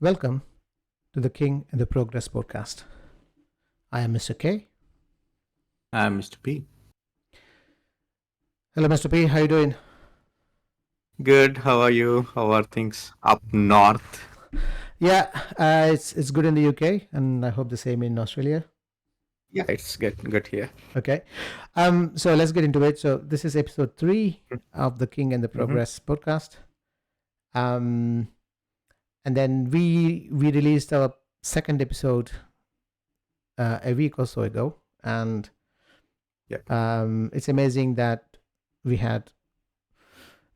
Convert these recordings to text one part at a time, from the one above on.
Welcome to the King and the Progress podcast. I am Mr. K. I'm Mr. P. Hello, Mr. P. How you doing? Good. How are you? How are things up north? Yeah, it's good in the UK, and I hope the same in Australia. Yeah, it's good here. Okay, so let's get into it. So this is episode 3 of the King and the Progress podcast. And then we released our second episode a week or so ago, and it's amazing that we had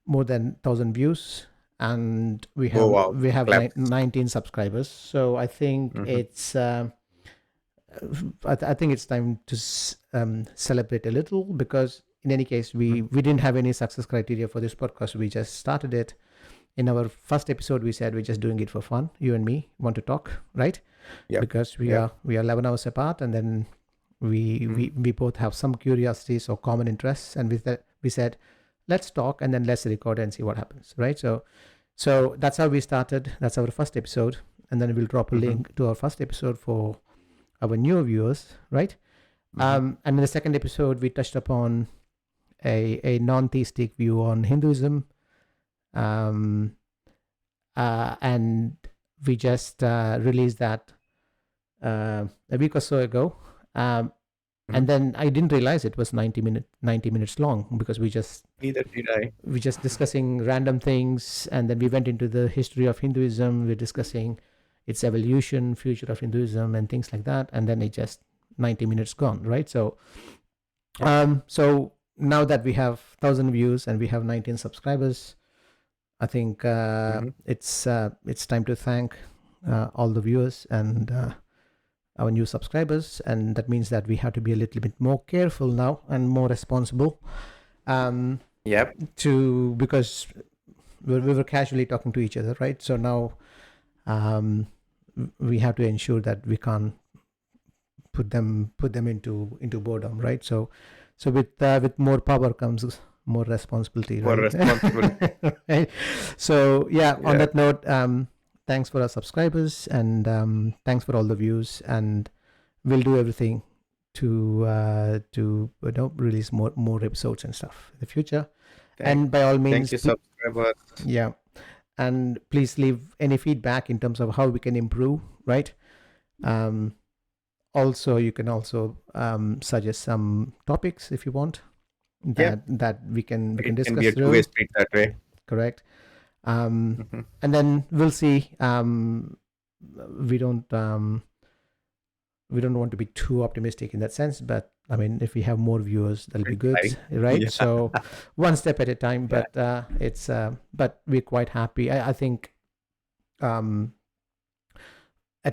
more than 1,000 views, and we have 19 subscribers. So I think it's I think it's time to celebrate a little, because in any case we didn't have any success criteria for this podcast. We just started it. In our first episode we said we're just doing it for fun. You and me want to talk, right? Because we are 11 hours apart, and then we both have some curiosities or common interests, and we said let's talk and then let's record and see what happens, right? So that's how we started. That's our first episode, and then we'll drop a link to our first episode for our new viewers, right? And in the second episode we touched upon a non-theistic view on Hinduism, and we just released that a week or so ago, and then I didn't realize it was 90 minutes long, because Neither did I. we just discussing random things, and then we went into the history of Hinduism. We're discussing its evolution, future of Hinduism, and things like that, and then it just 90 minutes gone, right? So so now that we have 1,000 views and we have 19 subscribers, I think it's time to thank all the viewers and our new subscribers, and that means that we have to be a little bit more careful now and more responsible. Because we were casually talking to each other, right? So now we have to ensure that we can't put them into boredom, right? So with more power comes more responsibility, right? More responsibility. Right? So on that note, thanks for our subscribers, and thanks for all the views, and we'll do everything to release more episodes and stuff in the future. And by all means, thank you, subscribers. Yeah, and please leave any feedback in terms of how we can improve, right? Also, you can also suggest some topics if you want that we can discuss. It can be a two-way street that way. Correct. And then we'll see. We don't want to be too optimistic in that sense, but I mean, if we have more viewers, that'll be good, right? Yeah. So one step at a time, but it's but we're quite happy. I think at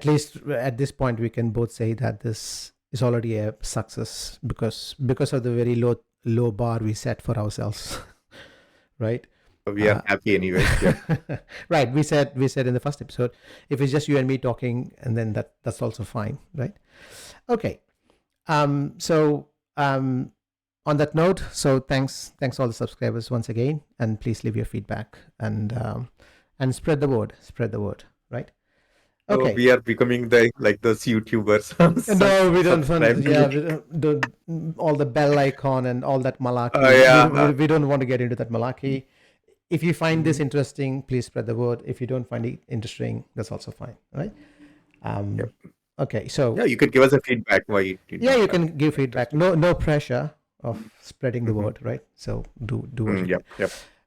least at this point we can both say that this is already a success, because of the very low bar we set for ourselves. Right? We are happy anyway. Yeah. Right. We said in the first episode, if it's just you and me talking, and then that's also fine, right? Okay. So on that note, so thanks all the subscribers once again, and please leave your feedback and spread the word, right? Okay. So we are becoming those YouTubers. No, we don't want. Yeah, we don't all the bell icon and all that malarkey. We don't want to get into that malarkey. If you find this interesting, please spread the word. If you don't find it interesting, that's also fine, right? Okay, so you could give us a feedback. Why you you can give feedback. No pressure of spreading the word, right? So do it.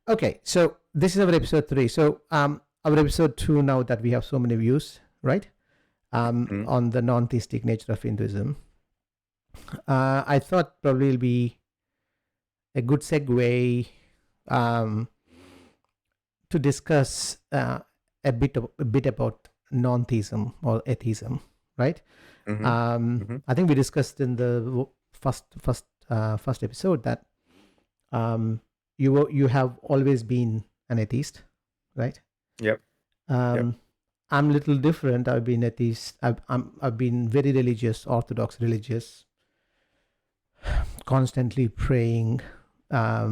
Okay, so this is our episode 3. So our episode 2, now that we have so many views, right? On the non-theistic nature of Hinduism, I thought probably it'll be a good segue to discuss a bit about non-theism or atheism, right? I think we discussed in the first episode that you have always been an atheist, right? Yep. I'm a little different. I've been atheist. I've been very religious, orthodox religious, constantly praying, at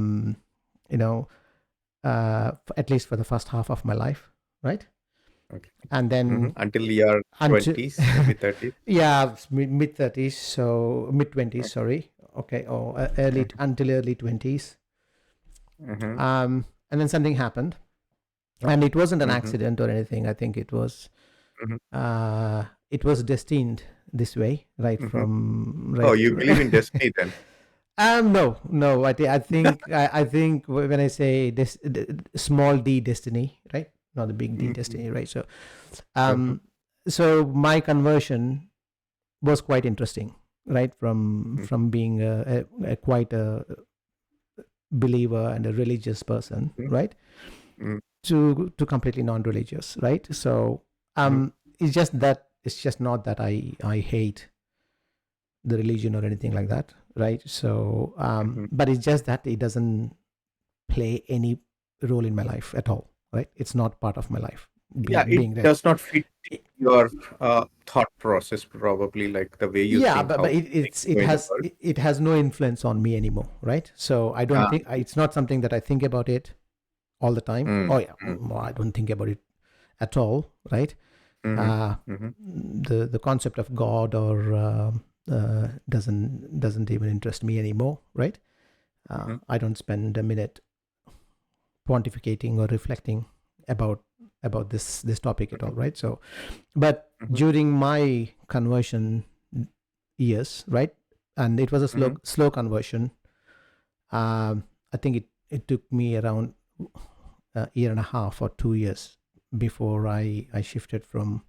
least for the first half of my life, right? Okay. and then Until your until 20s, maybe 30s. yeah, mid 30s, so mid 20s, sorry. Okay, or early until early 20s. Mm-hmm. And then something happened, and it wasn't an Mm-hmm. accident or anything. I think Mm-hmm. it was destined this way, right Mm-hmm. from Oh, right. you believe in destiny then? No. I think when I say this small d destiny, right? Not the big D Mm-hmm. destiny, right? So, Mm-hmm. so my conversion was quite interesting, right? From being a quite a believer and a religious person, right? Mm-hmm. To completely non-religious, right? So, it's just not that I hate the religion or anything like that, right? So, Mm-hmm. but it's just that it doesn't play any role in my life at all, right? It's not part of my life Yeah, it being does not fit your thought process, probably like the way you yeah, think but how it, things it's go in the world. it has no influence on me anymore, right? So I don't Ah, think it's not something that I think about it all the time. mm, Oh yeah, mm, I don't think about it at all, right? mhm, uh, mhm, the concept of God or doesn't even interest me anymore, right? mhm, I don't spend a minute pontificating or reflecting about this topic at all, mhm, right? So, but mhm, during my conversion years, right, and it was a mhm. slow conversion. I think it took me around a year and a half or 2 years before I shifted from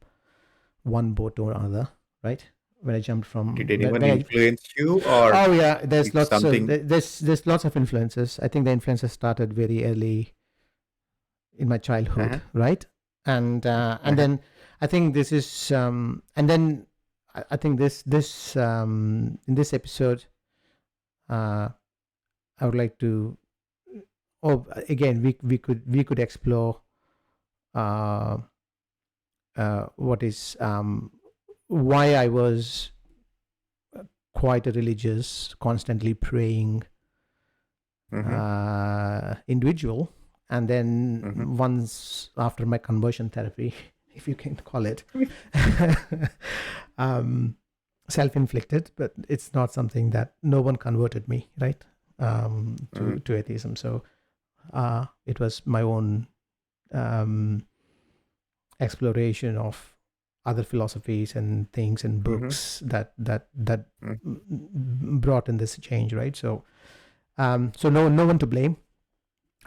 one boat to another, right? When I jumped Did from anyone when I influence you, or oh yeah, it's something? there's lots of influences. I think the influences started very early in my childhood, Uh-huh, right? And uh-huh. then I think this is and then I think this in this episode uh, I would like to oh again we could explore uh, what is why I was quite a religious, constantly praying Mhm, individual, and then mhm. once after my conversion therapy, if you can call it, um, self-inflicted, but it's not something that no one converted me, right, Mm, to atheism. So it was my own um, exploration of other philosophies and things and mhm, books that mm. brought in this change, right? So so no one to blame.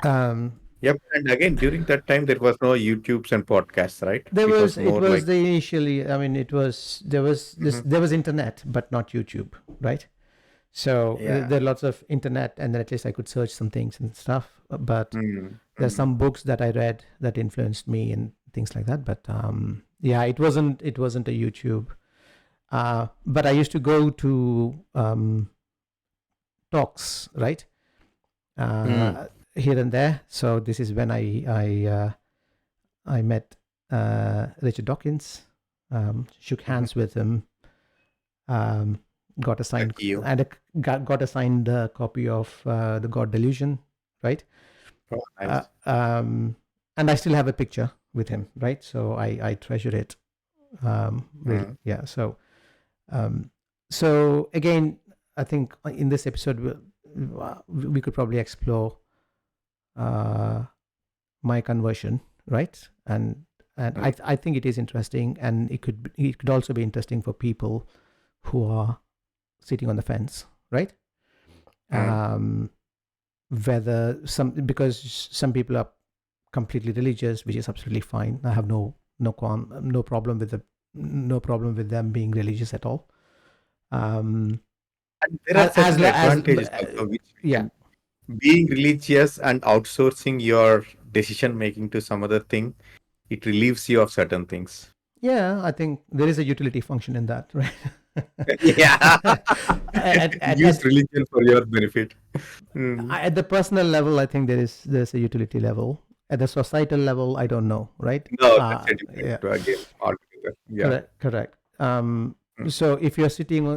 um, Yep, and again, during that time, there was no YouTubes and podcasts, right? there It was was it more was like, the initially, I mean, it was mhm, there was internet but not YouTube, right? So yeah. there are lots of internet, and then at least I could search some things and stuff, but Mm, there's mm, some books that I read that influenced me and things like that. But yeah, it wasn't a YouTube. But I used to go to talks, right? mm, Here and there. So this is when I met Richard Dawkins, shook mhm. hands with him, um, got a signed Lucky you. and got a signed copy of the God Delusion, right? Oh, Uh, nice. um, and I still have a picture with him, right? So I treasure it, really. Mm, Yeah. So um, so again, I think in this episode we could probably explore uh, my conversion, right? And mm, I think it is interesting, and it could also be interesting for people who are sitting on the fence, right? mm. Um, whether some because some people are completely religious, which is absolutely fine. I have no problem with no problem with them being religious at all. Um, And there are as certain advantages also, which yeah, can being religious and outsourcing your decision making to some other thing, it relieves you of certain things. yeah, I think there is a utility function in that, right? Yeah. at, at, Use at, religion for your benefit. Mm. at the personal level, I think there's a utility level. At the societal level, I don't know, right? No, that's a Yeah, different again altogether. Yeah. correct. Mm, So if you're sitting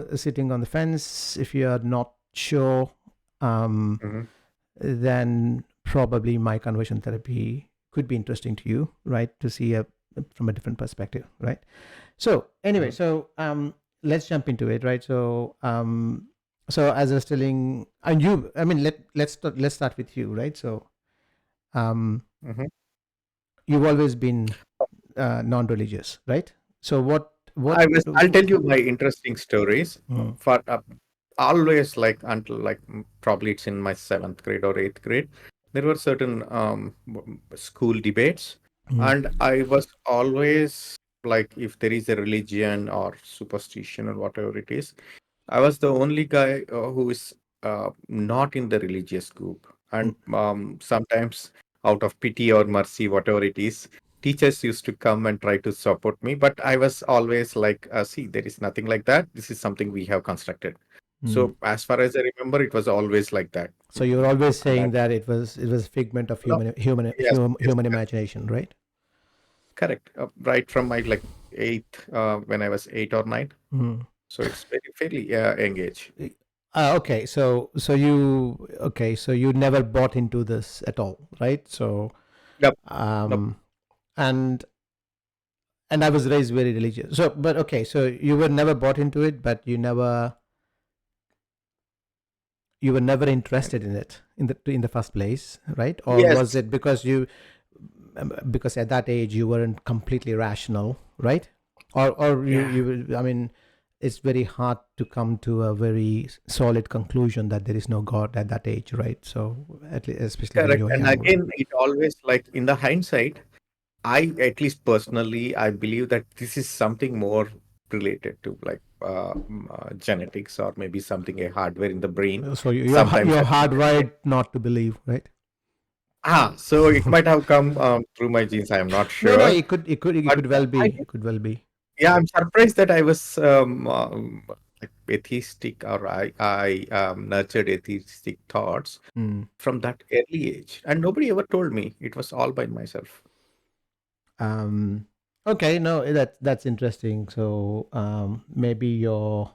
on the fence, if you're not sure, um, mhm, then probably my conversion therapy could be interesting to you, right? To see a from a different perspective, right? So anyway, so let's jump into it, right? So so as I was telling, and you, I mean, let's start with you, right? So Mhm. you've always been non-religious, right? So what I'll tell you my interesting stories. Mm, For always, like until like probably it's in my seventh grade or eighth grade, there were certain school debates, mm, and I was always like, if there is a religion or superstition or whatever it is, I was the only guy who is not in the religious group. mm, And sometimes, out of pity or mercy, whatever it is, teachers used to come and try to support me. But I was always like, see, there is nothing like that. This is something we have constructed. mm. So, as far as I remember, it was always like that. So you're always That saying that it was figment of no, yes, yes, human yes, imagination, right? correct. Right from my like eighth, when I was 8 or 9. Mm. So it's very fairly engaged. Okay, so you never bought into this at all, right? So Yep. Nope. um and and I was raised very religious. So but okay, so you were never bought into it, but you were never interested in it in the first place, right? Or was Yes, it because because at that age you weren't completely rational, right? Or yeah, I mean, it's very hard to come to a very solid conclusion that there is no God at that age, right? So at least, especially when correct. you're And young, right? again, it always like in the hindsight, I at least personally, I believe that this is something more related to like genetics or maybe something a hardware in the brain. So Sometimes you're I think that hardwired not to believe, right? so it might have come through my genes. I am not No, sure, it but could well I be, think it could well be. yeah, I'm surprised that I was like atheistic or I nurtured atheistic thoughts Hmm. from that early age, and nobody ever told me. It was all by myself. Um, okay, no, that's interesting. So maybe your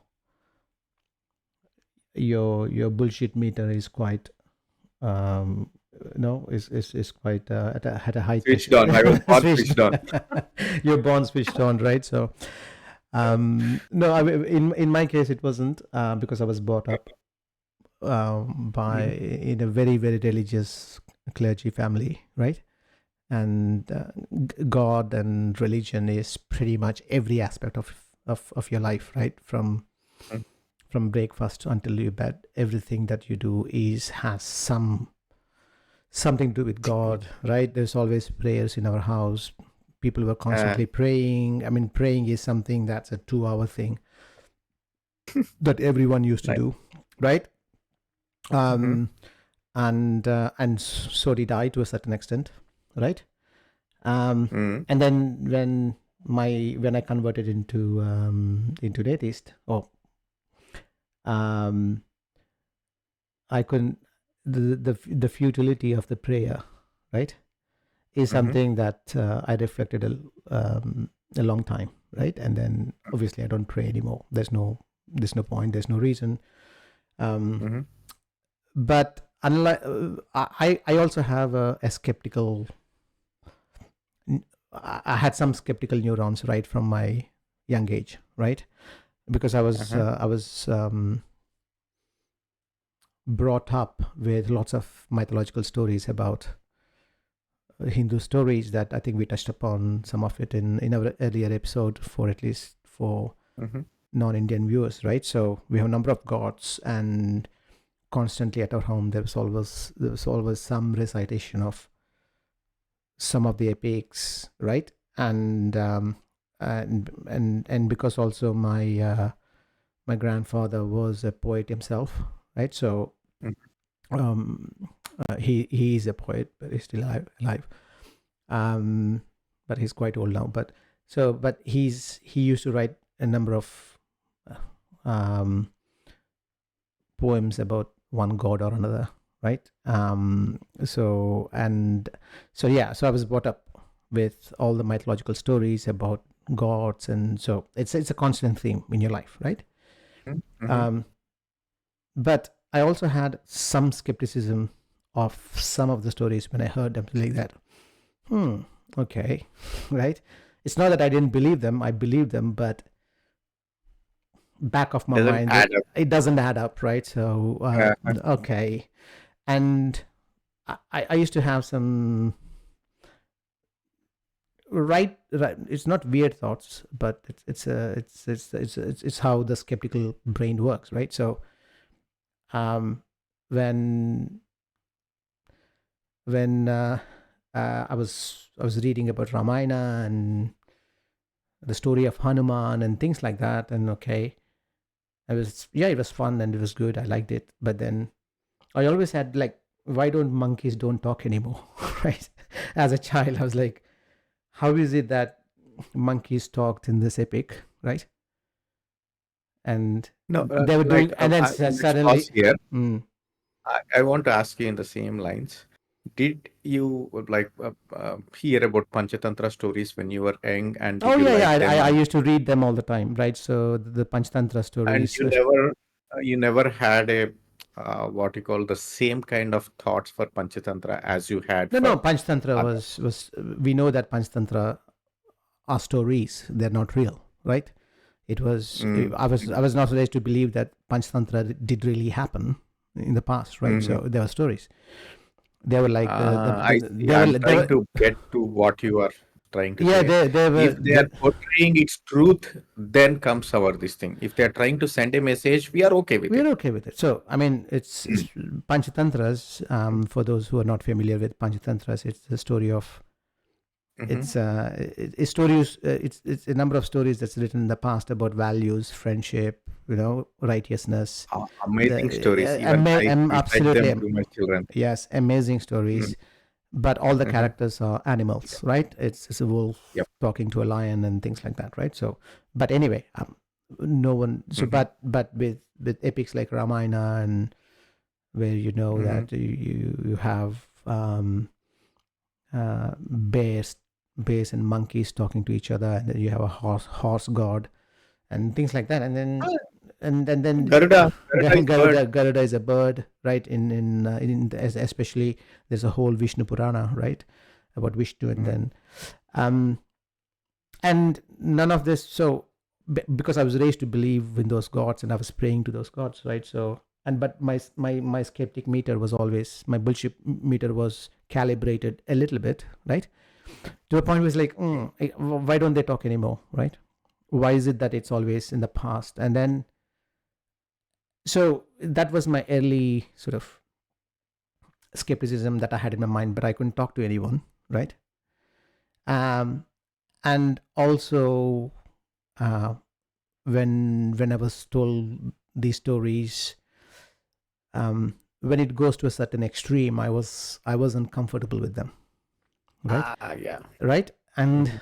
bullshit meter is quite no is quite at a high Switched on. I was born switched. switched on. Your born switched on, right? So no, in my case it wasn't because I was brought up by Mhm. in a very very religious clergy family, right? And God and religion is pretty much every aspect of your life, right? From breakfast until you bed, everything that you do is has something to do with God, right? There's always prayers in our house. People were Uh, constantly praying. I mean, praying is something that's a 2 hour thing that everyone used to nice. do, right? Hmm. Um, and so did I to a certain extent, right? Um, Mm. and then when I converted into an atheist, um, I couldn't the futility of the prayer, right, is Hmm. something that I reflected a long time, right? And then obviously I don't pray anymore. There's no point. There's no reason. Um, Hmm. but unlike I also have a skeptical. I had some skeptical neurons right from my young age, right? Because Uh-huh. I was brought up with lots of mythological stories about Hindu stories that I think we touched upon some of it in our earlier episode for at least for Hmm. non-Indian viewers, right? So we have a number of gods, and constantly at our home there was always some recitation of some of the epics, right? And because also my grandfather was a poet himself, right? So um, he is a poet, but he's still alive. Um, but he's quite old now. But he used to write a number of um, poems about one god or another, right? So yeah, so I was brought up with all the mythological stories about gods, and so it's a constant theme in your life, right? Hmm. Um, but I also had some skepticism of some of the stories when I heard them like that. Hmm. Okay, right. it's not that I didn't believe them. I believed them, but back of my Doesn't mind, add up. it doesn't add up, right? So okay, and I used to have some right. It's not weird thoughts, but it's how the skeptical brain works, right? So um, when I was reading about Ramayana and the story of Hanuman and things like that, and okay, it was fun and it was good. I liked it, but then I always had like, why don't monkeys don't talk anymore, right? As a child, I was like, how is it that monkeys talked in this epic, right? And No, they were doing, and then let's pause suddenly, here. mm, I want to ask you in the same lines. Did you hear about Panchatantra stories when you were young, and did oh you yeah, yeah, like them? I And used to read them all the time, right? So the Panchtantra stories. you never had a what you call the same kind of thoughts for Panchatantra as you had No, no, for Panchtantra other. was we know that Panchtantra are stories; they're not real, right? It was Mm, I was not raised to believe that Panchtantra did really happen in the past, right? mm. So there were stories. They were like I see. I'm they trying were to get to what you are trying to yeah say. they were If they are portraying its truth, then comes our this thing. If they are trying to send a message, we are okay with we're it. okay with it. So I mean, it's Mm, Panchatantras. For those who are not familiar with Panchatantras, it's the story of mhm. it's stories. It's a number of stories that's written in the past about values, friendship, righteousness. Amazing stories. Even I recite Absolutely, them to my children. yes, amazing Mm, stories. But all the mhm. characters are animals, right? It's a wolf Yep. talking to a lion and things like that, right? So, but anyway, no one. So, Mhm, but with epics like Ramayana, and where you know mhm. that you have bears and monkeys talking to each other, and then you have a horse god and things like that, and then Ah, Garuda is bird. Garuda is a bird, right? Especially there's a whole Vishnu Purana, right, about Vishnu, and Mhm, then um and none of this. So because I was raised to believe in those gods and I was praying to those gods, right? So and but my skeptic meter was always, my bullshit meter was calibrated a little bit, right, to a point where it's like, why don't they talk anymore, right? Why is it that it's always in the past? And then so that was my early sort of skepticism that I had in my mind, but I couldn't talk to anyone, right? um and also uh when I was told these stories, when it goes to a certain extreme, I wasn't comfortable with them, right? yeah. Right. And Mhm,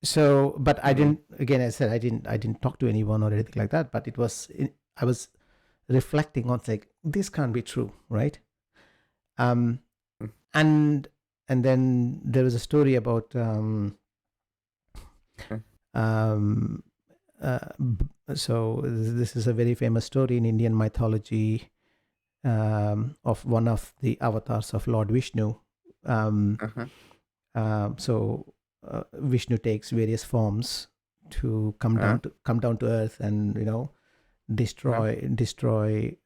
so, but I mhm, didn't, again, I said I didn't talk to anyone or anything like that, but I was reflecting on, like, this can't be true, right? um mhm, and and then there was a story about um so this is a very famous story in Indian mythology, of one of the avatars of Lord Vishnu. Um, uh-huh, so Vishnu takes various forms to uh-huh, come down to earth and uh-huh. destroy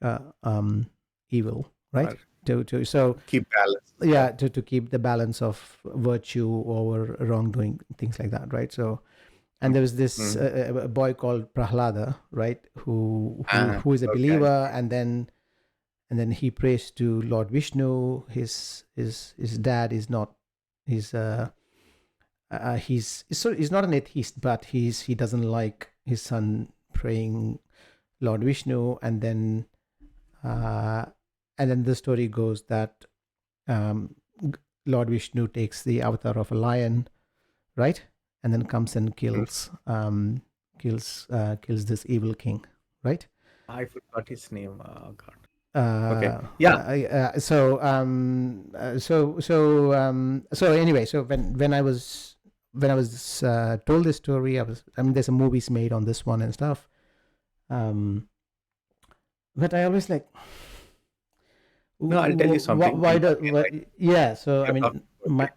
evil, right? Or To so keep balance. Yeah. yeah, to keep the balance of virtue over wrongdoing, things like that, right? So and there was this Mhm. a boy called Prahlada, right, Ah, who is a okay. believer, and then he prays to Lord Vishnu. His dad is not, he's he's not an atheist, but he doesn't like his son praying Lord Vishnu, uh, and then the story goes that um, Lord Vishnu takes the avatar of a lion, right, and then comes and Mm. kills this evil king, right? I forgot his name. Oh God. Okay. uh, Yeah. so anyway, so when I was told this story, I mean, there's a movies made on this one and stuff, um but I always like, No, I'll tell you something. why In do Indian yeah, so I you're talking mean, about, right?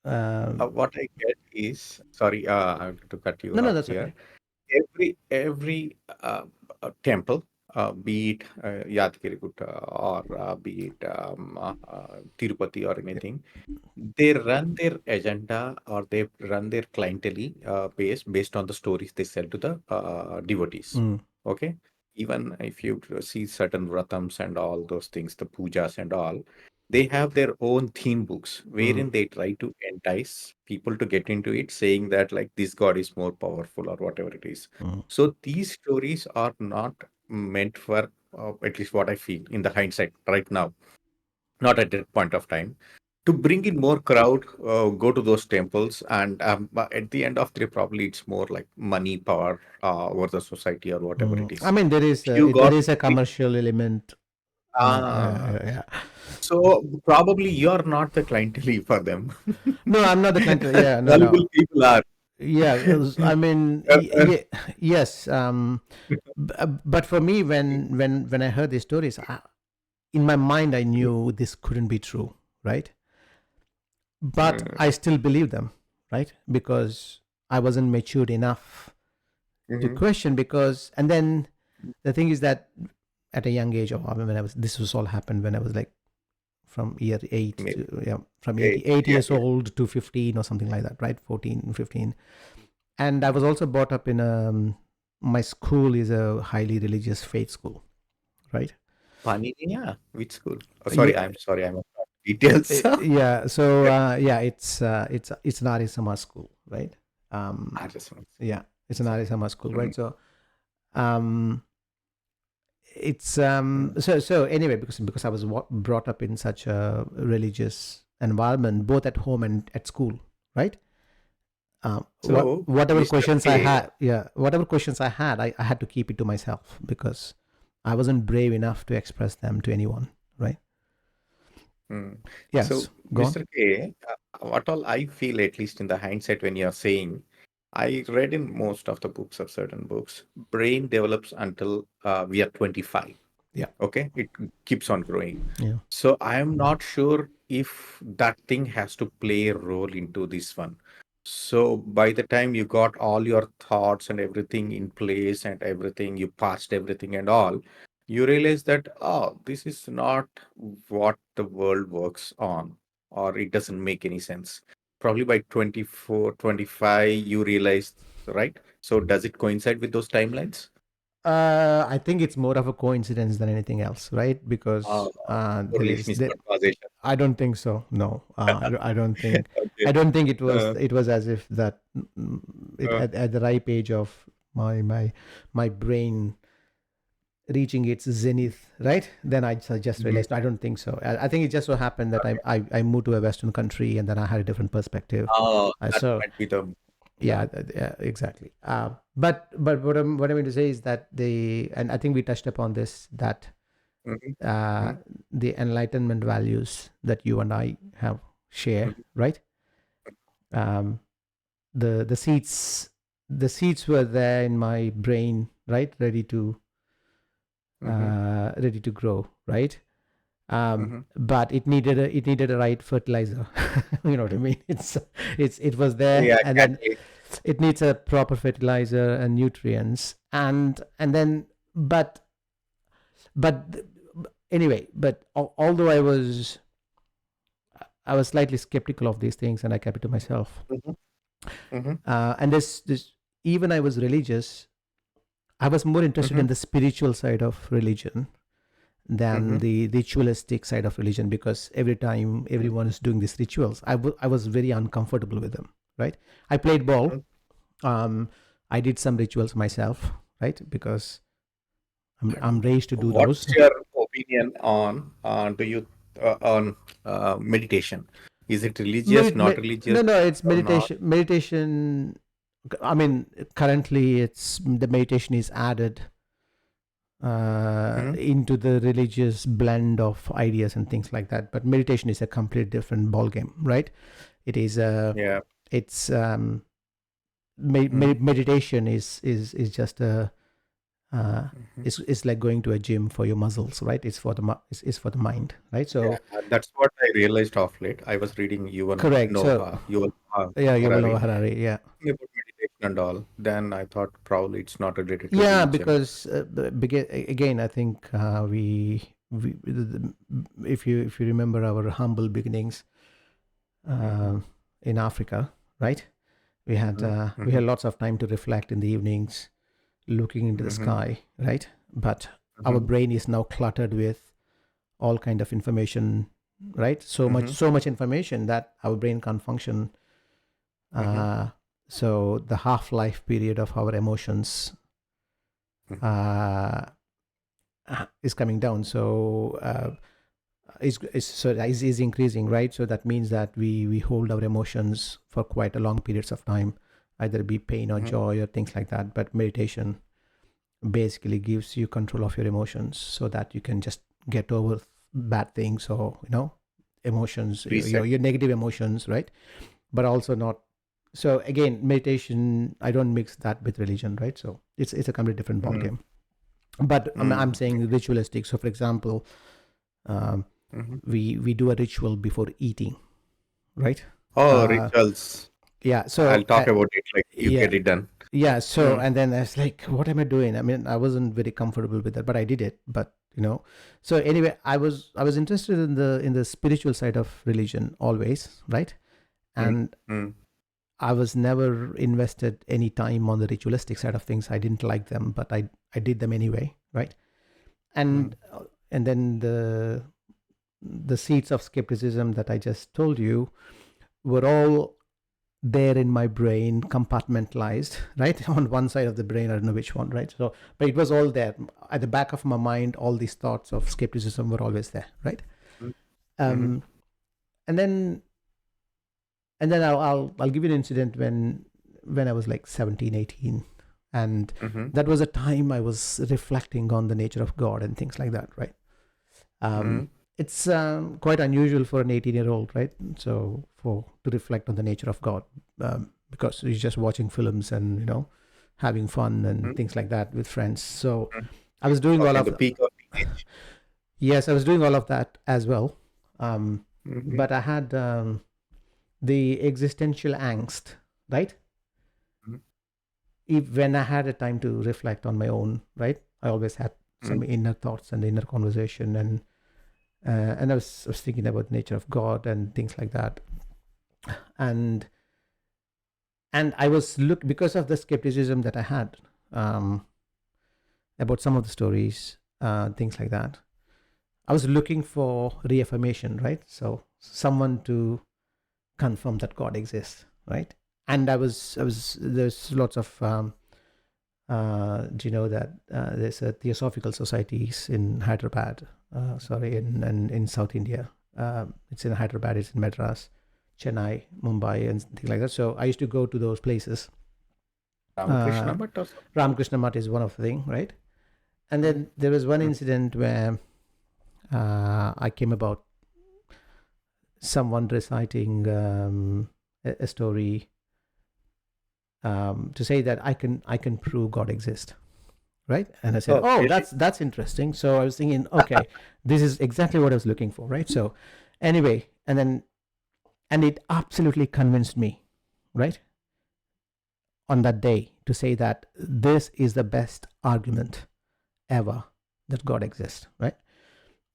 What I get is, sorry, I have to cut you No, no, off that's here. okay. Every temple, be it Yadgiri Gutta or be it Tirupati or anything, they run their agenda or they run their clientele base based on the stories they sell to the devotees. Mm, Okay. Even if you see certain vratams and all those things, the pujas and all, they have their own theme books mm, wherein they try to entice people to get into it, saying that like this god is more powerful or whatever it is. mm. So these stories are not meant for, at least what I feel in the hindsight right now, not at that point of time, to bring in more crowd, go to those temples, and but at the end of the day, probably it's more like money, power over the society or whatever it I is. mean, You there got is a commercial element. ah, Yeah. so probably you're not the clientele for them. No, I'm not the client. Yeah, no, no. Gullible people are. Yeah, I mean, Uh, uh, yes. But for me, when I heard these stories, in my mind, I knew this couldn't be true, right? But uh, I still believe them, right? Because I wasn't matured enough to mhm. question. Because and then the thing is that at a young age, or I mean, when I was this was all happened when I was like from year 8 Maybe to yeah, from eight. 8 Yeah, years yeah. old to 15 or something like that, right? 14, 15. And I was also brought up in my school is a highly religious faith school, right? Paniniya? Which school? Oh, sorry, Yeah, I'm sorry, I'm not details. yeah. So Yeah, yeah, it's an Arya Samaj school, right? I just want Yeah, it's an Arya Samaj school, mhm, right? So um, it's mhm. so anyway, because I was brought up in such a religious environment, both at home and at school, right? So, Whatever Mr. questions I K, had, yeah, whatever questions I had, I had to keep it to myself because I wasn't brave enough to express them to anyone, right? hmm. Yes, So, go on. Mr. K, what all I feel, at least in the hindsight, when you're saying, I read in most of the books of certain books, brain develops until we are 25. Yeah, Okay, it keeps on growing. yeah. So I am not sure if that thing has to play a role into this one. So by the time you got all your thoughts and everything in place and everything, you passed everything and all, you realize that, oh, this is not what the world works on, or it doesn't make any sense. Probably by 24, 25, you realize, right? So does it coincide with those timelines? I think it's more of a coincidence than anything else, right? Uh, Because Totally missed conversation. I don't think so. No, I don't think. Okay. I don't think Uh, it was as if that uh, at the ripe age of my brain reaching its zenith, right? Then just mhm. realized I don't think so. I think it just so happened that Okay. I moved to a Western country and then I had a different perspective. Oh, that So might be the yeah, yeah. yeah, exactly. But what I mean to say is that and I think we touched upon this that Mhm, uh, mhm, the enlightenment values that you and I have share, mhm, right? Um, the seeds were there in my brain, right, mhm, ready to grow, right? mhm. But it needed a right fertilizer. You know what I mean? It was there, Yeah, and then exactly. it needs a proper fertilizer and nutrients, and then but anyway, but although I was slightly skeptical of these things, and I kept it to myself. Mhm, mhm, And this even I was religious. I was more interested mhm, in the spiritual side of religion than mhm, the ritualistic side of religion because every time everyone is doing these rituals, I was very uncomfortable with them. Right? I played ball. mhm. Um, I did some rituals myself, right? Because I'm raised to do those. What's your opinion on do you on meditation? Is it religious, not religious, No, no, it's or not? meditation. Meditation. I mean, currently, it's the meditation is added Mhm. into the religious blend of ideas and things like that. But meditation is a completely different ball game, right? It is Yeah. it's Mhm, meditation is just a It's like going to a gym for your muscles, right? It's for it's for the mind, right? So That's what I realized of late. I was reading correct. So Yuval yeah, you will know Harari Harari. Yeah, about meditation and all. Then I thought probably it's not related to yeah, religion. because again, I think if you remember our humble beginnings Mm-hmm. uh, in Africa, right? We had Mm-hmm. lots of time to reflect in the evenings, looking into the Mm-hmm. sky, right? But our Mm-hmm. brain is now cluttered with all kind of information, right? Mm-hmm. So much information that our brain can't function. Mm-hmm. Uh, so the half-life period of our emotions uh, is coming down. So is increasing, right? So that means that we hold our emotions for quite a long periods of time, either be pain or Mm-hmm. joy or things like that. But meditation basically gives you control of your emotions so that you can just get over bad things or emotions, Reset. your negative emotions, right? But also not. So again, meditation, I don't mix that with religion, right? So it's a completely different ball Mm-hmm. game. But I'm Mm-hmm. saying ritualistic. So for example, um, Mm-hmm. we do a ritual before eating, right? Oh, uh rituals. yeah, I'll so talk about it like you yeah, get it done. yeah, so Mm. and then I was like, what am I doing? I mean, I wasn't very comfortable with that, but I did it. But so anyway, I was interested in the spiritual side of religion always, right? Mm. And Mm. I was never invested any time on the ritualistic side of things. I didn't like them, but I did them anyway, right? Mm. And then the seeds of skepticism that I just told you were all there in my brain, compartmentalized, right? On one side of the brain, I don't know which one, right? So but it was all there at the back of my mind. All these thoughts of skepticism were always there, right? Mm. Mhm. um and then I'll give you an incident when I was like 17, 18, and Mhm. that was a time I was reflecting on the nature of God and things like that, right? um Mhm. it's quite unusual for an 18-year-old, right? So for to reflect on the nature of God, because he's just watching films and having fun and Mhm. things like that with friends. So Mhm. I was doing all Okay, of the peak of teenage. yes, I was doing all of that as well. um Mhm. but I had the existential angst, right? Mhm. If when I had a time to reflect on my own, right, I always had some Mhm. inner thoughts and inner conversation, and I was thinking about the nature of God and things like that. and and I was look because of the skepticism that I had um, about some of the stories, things like that. I was looking for reaffirmation, right? So someone to confirm that God exists, right? And I was there's lots of do you know that there's a theosophical societies in Hyderabad, sorry, in South India. It's in Hyderabad, it's in Madras, Chennai, Mumbai, and things like that. So I used to go to those places. Ramakrishna Uh, Bhatt or something. Ramakrishna Math is one of the thing, right? And Mhm. then there was one Mhm. incident where I came about someone reciting a story to say that I can prove God exists, right? And I said, Oh, oh, really? that's interesting. So I was thinking, okay, this is exactly what I was looking for, right? So anyway, and it absolutely convinced me, right, on that day to say that this is the best argument ever that God exists, right?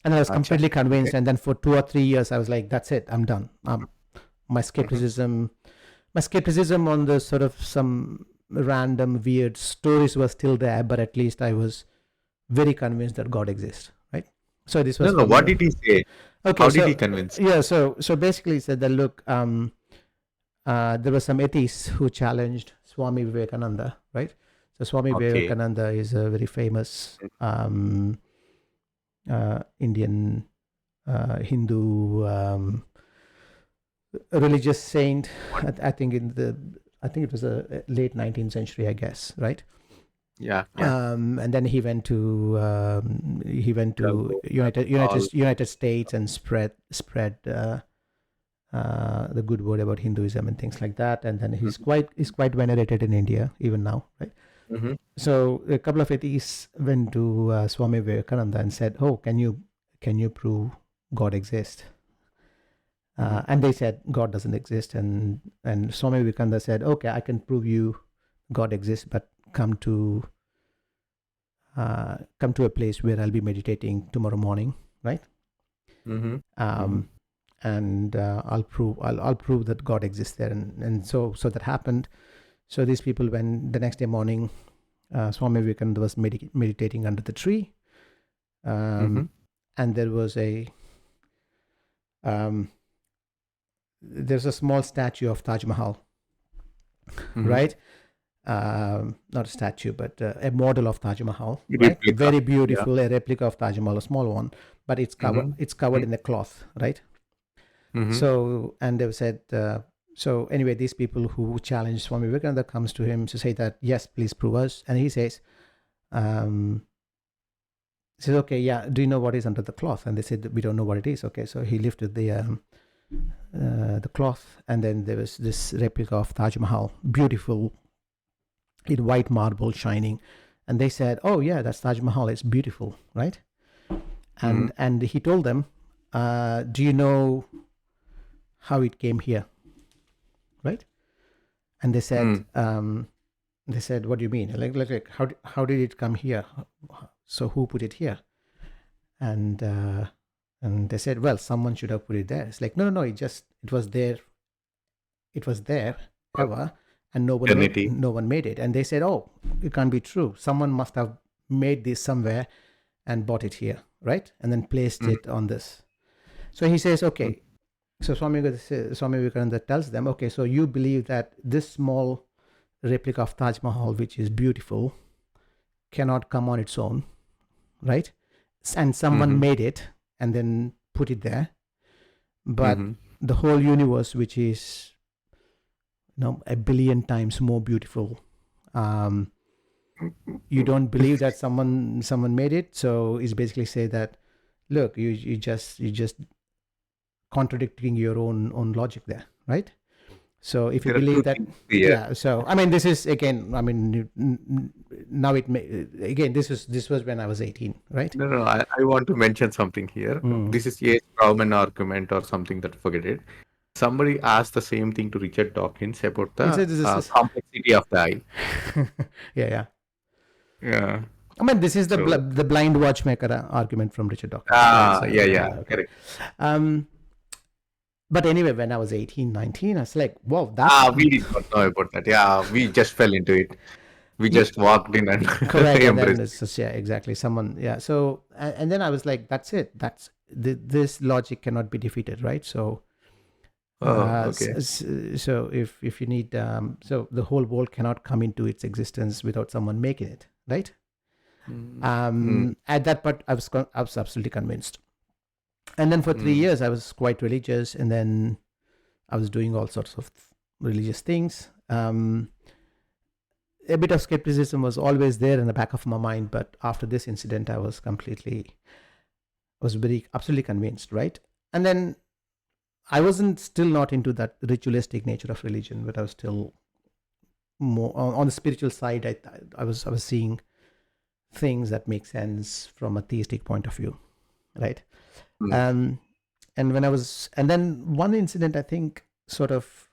And I was Acha. completely Okay. convinced. And then for 2 or 3 years, I was like, that's it, I'm done. My Mhm. skepticism, my skepticism on the sort of some random weird stories was still there, but at least I was very convinced that God exists, right? So this No, was no. for What me. did he say? Okay, How did he so convince? yeah, so basically he said that look, there were some atheists who challenged Swami Vivekananda, right? So Swami Okay. Vivekananda is a very famous Indian Hindu religious saint. What? I think I think it was a late 19th century, I guess, right? Yeah. Yeah. And then he went to Chicago and all. United States and spread the good word about Hinduism and things like that. And then Mhm. he's quite venerated in India even now, right? Mm-hmm. So a couple of atheists went to Swami Vivekananda and said, "Oh, can you prove God exists?" And they said God doesn't exist, and Swami Vivekananda said, "Okay, I can prove you God exists, but come to a place where I'll be meditating tomorrow morning, right? Mm-hmm. And I'll prove that God exists there." And so that happened. So these people, when the next day morning, Swami Vivekananda was meditating under the tree, and there was there's a small statue of Taj Mahal, right? Not a statue, but a model of Taj Mahal, right? Replica. Very Yeah. beautiful, a replica of Taj Mahal, a small one, but it's covered in a cloth, right? So, and they said, so anyway, these people who challenge Swami Vivekananda comes to him to say that, yes, please prove us. And he says, okay, yeah, do you know what is under the cloth? And they said, we don't know what it is. Okay, so he lifted the cloth, and then there was this replica of Taj Mahal, beautiful, in white marble, shining. And they said, oh yeah, that's Taj Mahal, it's beautiful, right? And he told them, do you know how it came here, right? And they said, what do you mean? Like how did it come here? So who put it here? And they said, well, someone should have put it there. It's like, no, it was there. It was there ever, and no one made it. And they said, oh, it can't be true. Someone must have made this somewhere and bought it here, right? And then placed it on this. So he says, okay. So Swami Vivekananda tells them, okay, so you believe that this small replica of Taj Mahal, which is beautiful, cannot come on its own, right? And someone made it and then put it there. But the whole universe, which is a billion times more beautiful, you don't believe that someone made it. So it's basically say that, look, you just contradicting your own logic there, right? So if you believe that, yeah. So I mean, this is again. I mean, now this was when I was 18, right? No. I want to mention something here. This is a Strawman argument or something that forget it. Somebody asked the same thing to Richard Dawkins about the complexity of the eye. Yeah. Yeah. I mean, this is the blind watchmaker argument from Richard Dawkins. Yeah, okay. Correct. But anyway, when I was 18, 19, I was like, wow, we did not know about that. Yeah, we just fell into it. We just walked in and correct. And then it's just, yeah, exactly. Someone, yeah. So, and then I was like, that's it. This logic cannot be defeated, right? So, okay. So if you need, so the whole world cannot come into its existence without someone making it, right? At that point, I was absolutely convinced. And then for 3 years, I was quite religious, and then I was doing all sorts of religious things. A bit of skepticism was always there in the back of my mind, but after this incident, I was absolutely convinced, right? And then I wasn't still not into that ritualistic nature of religion, but I was still more on the spiritual side. I was seeing things that make sense from a theistic point of view, right? And then one incident, I think, sort of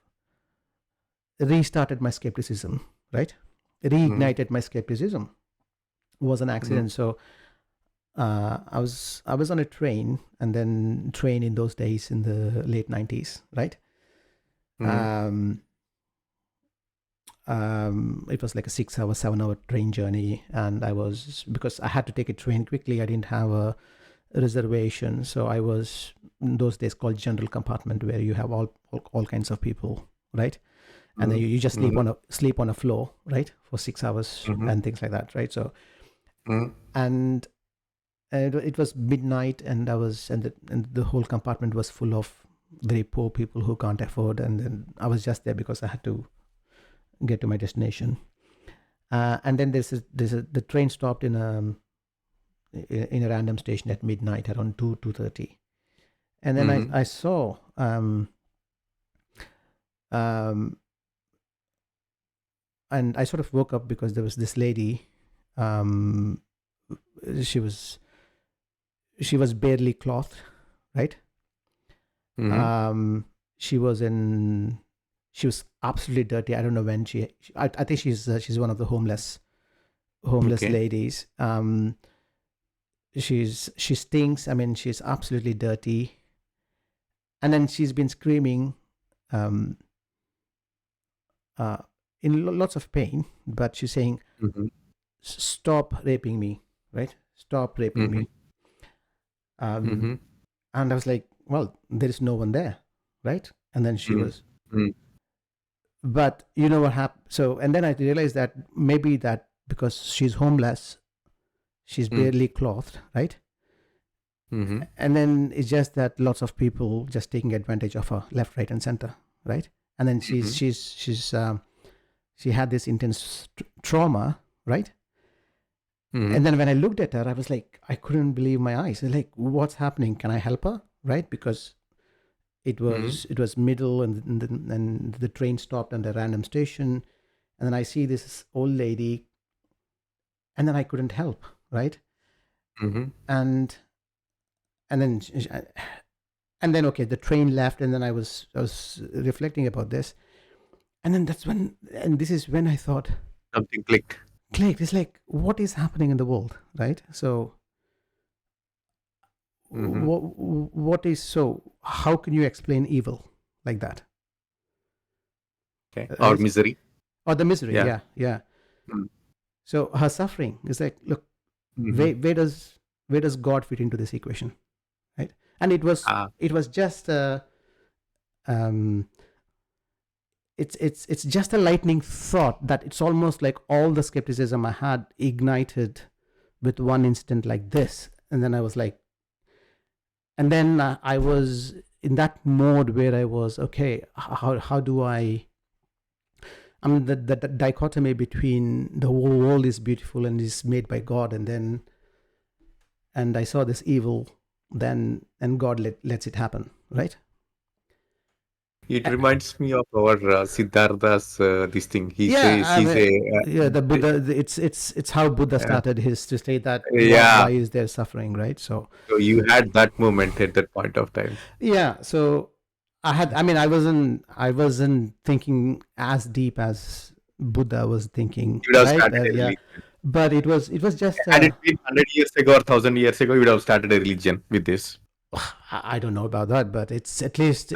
restarted my skepticism, right? Reignited my skepticism. It was an accident. So I was on a train, and then train in those days in the late 90s, right? It was like a 7-hour train journey, and because I had to take a train quickly, I didn't have a reservation, so I was in those days called general compartment, where you have all kinds of people, right? And then you just sleep on a floor, right, for 6 hours and things like that, right? So and it was midnight, and the whole compartment was full of very poor people who can't afford, and then I was just there because I had to get to my destination. And then the train stopped in a random station at midnight around 2:30, and then I saw and I sort of woke up because there was this lady. Um, she was barely clothed, right? Mm-hmm. She was absolutely dirty. I don't know when I think she's one of the homeless Okay. ladies. She stinks. I mean, she's absolutely dirty. And then she's been screaming, um, uh, in lots of pain, but she's saying, Mm-hmm. "Stop raping me, right? Stop raping Mm-hmm. me." Um, Mm-hmm. and I was like, "Well, there is no one there, right?" And then she was, Mm-hmm. but you know what happened? So, and then I realized that maybe that because she's homeless, she's barely clothed, right? Mm-hmm. And then it's just that lots of people just taking advantage of her left, right, and center, right? And then Mm-hmm. she had this intense trauma, right? Mm-hmm. And then when I looked at her, I was like, I couldn't believe my eyes. Like, what's happening? Can I help her? Right? Because Mm-hmm. it was middle, and the train stopped at a random station, and then I see this old lady, and then I couldn't help, right? Mm-hmm. And and then okay, the train left, and then I was reflecting about this, and then this is when I thought, Something clicked. clicked. It's like, what is happening in the world, right? So Mm-hmm. what is so? How can you explain evil like that, Okay. Or right? misery. Or the misery, Yeah. yeah, yeah. Mm-hmm. So her suffering is like, look, Mm-hmm. where does God fit into this equation, right? And Ah. it was just um, it's just a lightning thought that it's almost like all the skepticism I had ignited with one instant like this, and then I was like, and then I was in that mode where I was, okay, how do I mean, the dichotomy between the whole world is beautiful and is made by God, and I saw this evil, then and God lets it happen, right? It Uh, reminds me of our Siddhartha's this thing. He yeah, says I he's mean, a yeah, the Buddha. It's how Buddha uh, started his to say that yeah. why is there suffering, right? So So you had that moment at that point of time. yeah, so I mean, I wasn't thinking as deep as Buddha was thinking, You would have right? started a Yeah, religion. but it was just Had it been 100 years ago or 1,000 years ago, you would have started a religion with this. I don't know about that, but it's at least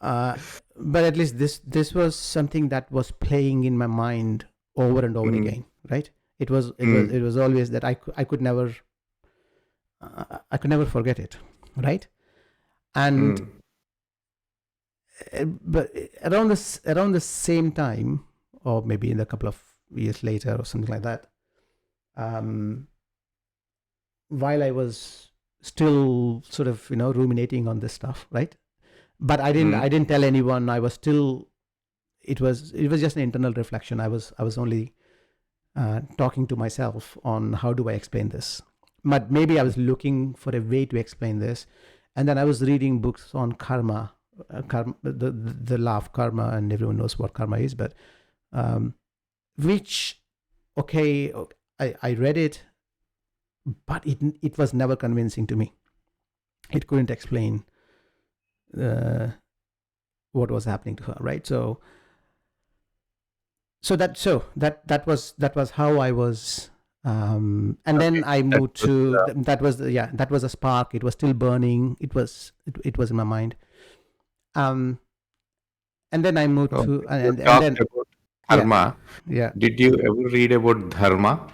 uh, but at least this was something that was playing in my mind over and over Mm, again, right? mm, It was always that I could never forget it, right? And mm, but around the same time, or maybe in a couple of years later or something like that, um, while I was still sort of ruminating on this stuff, right? But mm, I didn't tell anyone. I was still it was just an internal reflection. I was only talking to myself on how do I explain this. But maybe I was looking for a way to explain this, and then I was reading books on karma, the law of karma, and everyone knows what karma is. But um, which okay, I read it, but it was never convincing to me. It couldn't explain uh, what was happening to her, right? That was how I was, and then okay. I That moved was, to that was a spark. It was still burning. It was in my mind. Um, and then I moved to you and talked then about yeah, dharma. yeah, Did you ever read about dharma?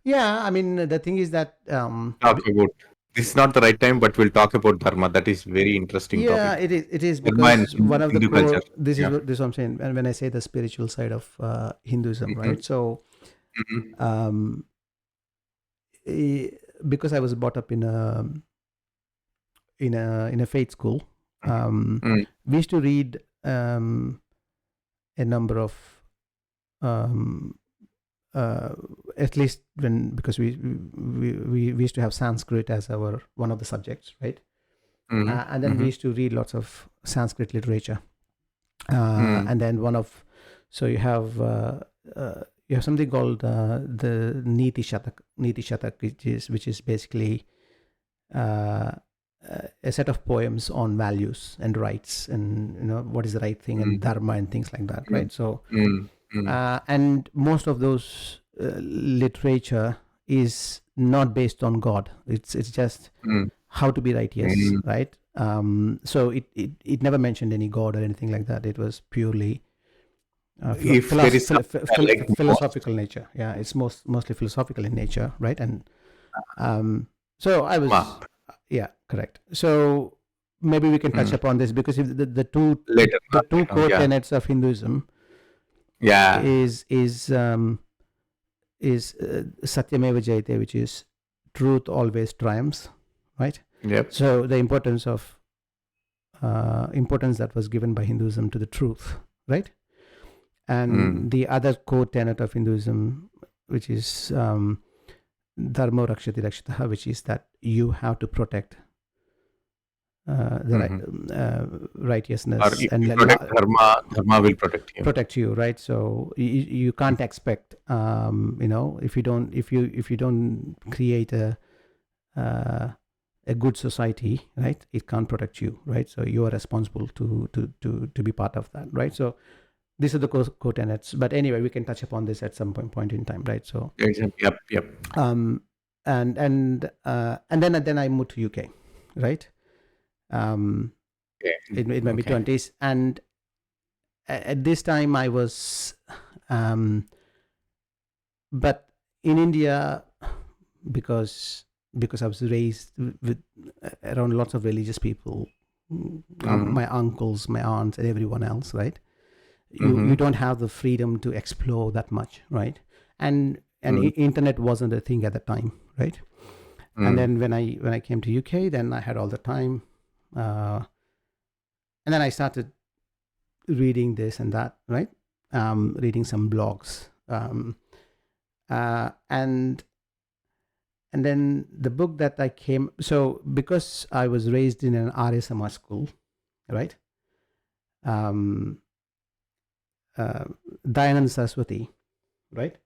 yeah. I mean, the thing is that Talk about this is not the right time, but we'll talk about dharma. That is very interesting yeah, topic. it is Dharma in because one of the Hindu culture. core. This is Yeah. what I'm saying, and when I say the spiritual side of Hinduism, Mm-hmm. right? So Mm-hmm. um, eh, because I was brought up in a faith school, Mm-hmm. we used to read a number of um, uh, at least when because we used to have Sanskrit as our one of the subjects, right? And then we Mm-hmm. used to read lots of Sanskrit literature, Mm-hmm. and then one of So you have something called the Niti Shatak, which is basically a set of poems on values and rights, and what is the right thing, and dharma and things like that, right? So and most of those literature is not based on God. It's just how to be righteous, right? So it never mentioned any God or anything like that. It was purely If there is something like philosophical nature. Yeah, it's mostly philosophical in nature, right? And so I was, yeah, correct. So maybe we can touch upon this, because if the two later, core yeah, tenets of Hinduism yeah, is Satyameva Jayate, which is truth always triumphs, right? yep, So the importance that was given by Hinduism to the truth, right? And the other core tenet of Hinduism, which is Dharma Rakshati Rakshitaha, which is that you have to protect the righteousness, or if and you protect dharma will protect you. right? So you can't expect, if you don't create a good society, right? It can't protect you, right? So you are responsible to be part of that, right? So these are the core tenets. But anyway, we can touch upon this at some point in time, right? So Yep. and then I moved to UK, right? In my mid 20s, and at this time I was, but in India, because I was raised with around lots of religious people, my uncles, my aunts, and everyone else, right? You don't have the freedom to explore that much, right? And internet wasn't a thing at the time, right? And then when I came to UK, then I had all the time, and then I started reading this and that, right? Reading some blogs, and then the book that I came, so because I was raised in an Arya Samaj school, right? Dayanand Saraswati, right,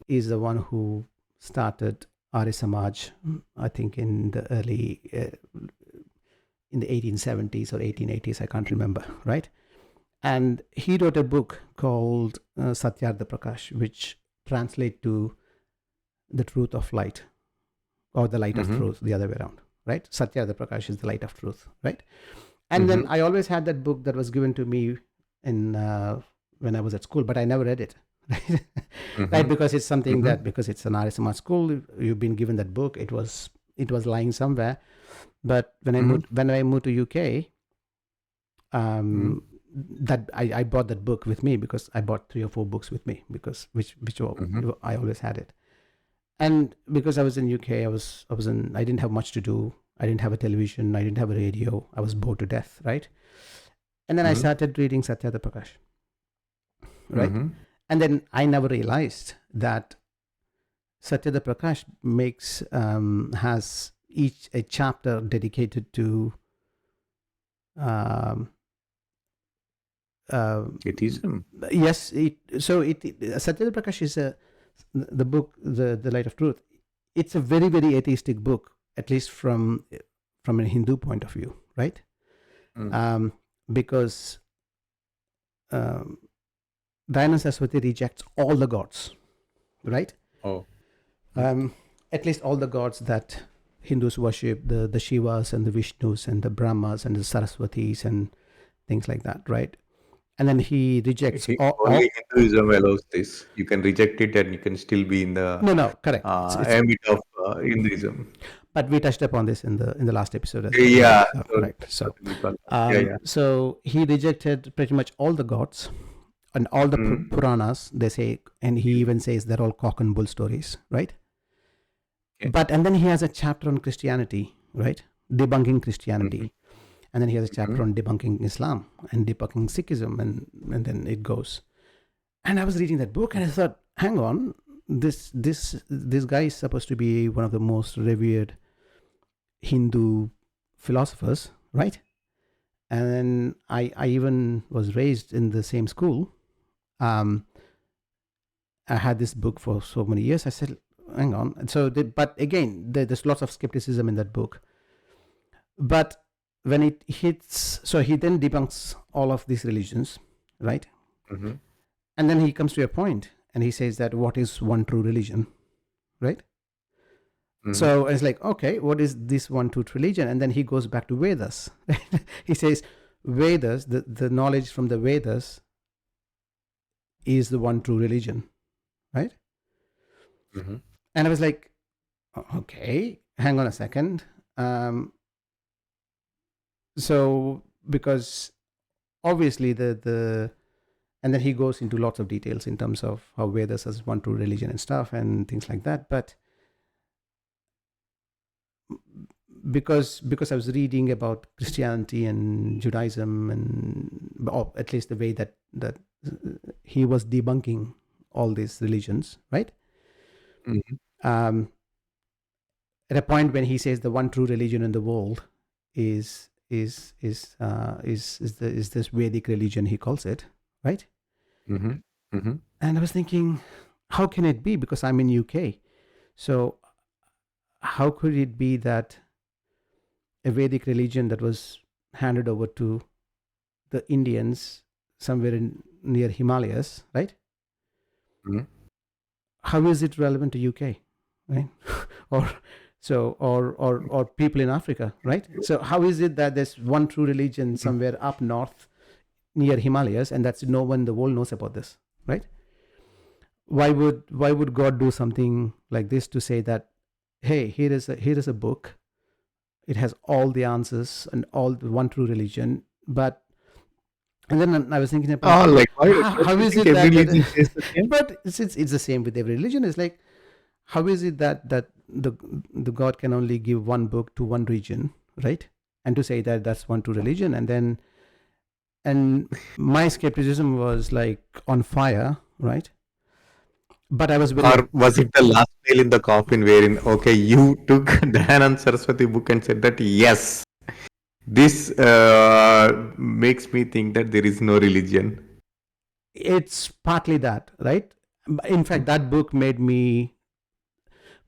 is the one who started Arya Samaj, I think in the early, in the 1870s or 1880s, I can't remember, right? And he wrote a book called Satyartha Prakash, which translates to the truth of light, or the light of truth, the other way around, right? Satyartha Prakash is the light of truth, right? And then I always had that book that was given to me in when I was at school, but I never read it, right? Right, because it's something that, because it's an Arya Samaj school, you've been given that book. It was lying somewhere. But when I moved to UK, that I bought that book with me, because I bought 3 or 4 books with me, because which I always had it. And because I was in UK, I didn't have much to do. I didn't have a television. I didn't have a radio. I was bored to death, right? And then I started reading Satyartha Prakash, right? And then I never realized that Satyartha Prakash has each a chapter dedicated to Atheism. Yes, Satyartha Prakash is the book, the Light of Truth. It's a very, very atheistic book, at least from a Hindu point of view, right? Because Dayanand Saraswati rejects all the gods, right? At least all the gods that Hindus worship, the Shivas and the Vishnus and the Brahmas and the Saraswatis and things like that, right? And then he rejects only Hinduism allows this. You can reject it and you can still be in the correct. ambit of Hinduism. But we touched upon this in the last episode as well. Yeah, so, correct. So, yeah. So he rejected pretty much all the gods and all the Puranas. They say, and he even says they're all cock and bull stories, right? Okay. And then he has a chapter on Christianity, right? Debunking Christianity. And then he has a chapter on debunking Islam and debunking Sikhism, and then it goes. And I was reading that book and I thought, hang on, this guy is supposed to be one of the most revered Hindu philosophers, right? And I even was raised in the same school. I had this book for so many years. I said, hang on. And so, but again, there's lots of skepticism in that book. But when it hits, so he then debunks all of these religions, right? Mm-hmm. And then he comes to a point and he says that what is one true religion, right? Mm-hmm. So it's like, okay, what is this one true religion? And then he goes back to Vedas. He says, Vedas, the knowledge from the Vedas is the one true religion, right? Mm-hmm. And I was like, okay, hang on a second. So because obviously and then he goes into lots of details in terms of how Vedas is one true religion and stuff and things like that. But because I was reading about Christianity and Judaism, and or at least the way that he was debunking all these religions, right? Mm-hmm. At a point when he says the one true religion in the world is this Vedic religion, he calls it, right? Mm-hmm. Mm-hmm. And I was thinking, how can it be? Because I'm in UK, so how could it be that a Vedic religion that was handed over to the Indians somewhere near Himalayas, right? Mm-hmm. How is it relevant to UK, right? or or people in Africa, right? So how is it that there's one true religion somewhere up north near Himalayas, and that's no one in the world knows about this, right? Why would God do something like this to say that, hey, here is a book, it has all the answers and all the one true religion, but and then I was thinking about Like why how don't you is think it every that religion says the same? but it's the same with every religion. It's like, how is it that the God can only give one book to one region, right? And to say that that's one true religion, and my skepticism was like on fire, right? But I was very Or was it the last nail in the coffin wherein, okay, you took Dayanand Saraswati book and said that, yes, this makes me think that there is no religion. it's partly that, right? In fact, that book made me,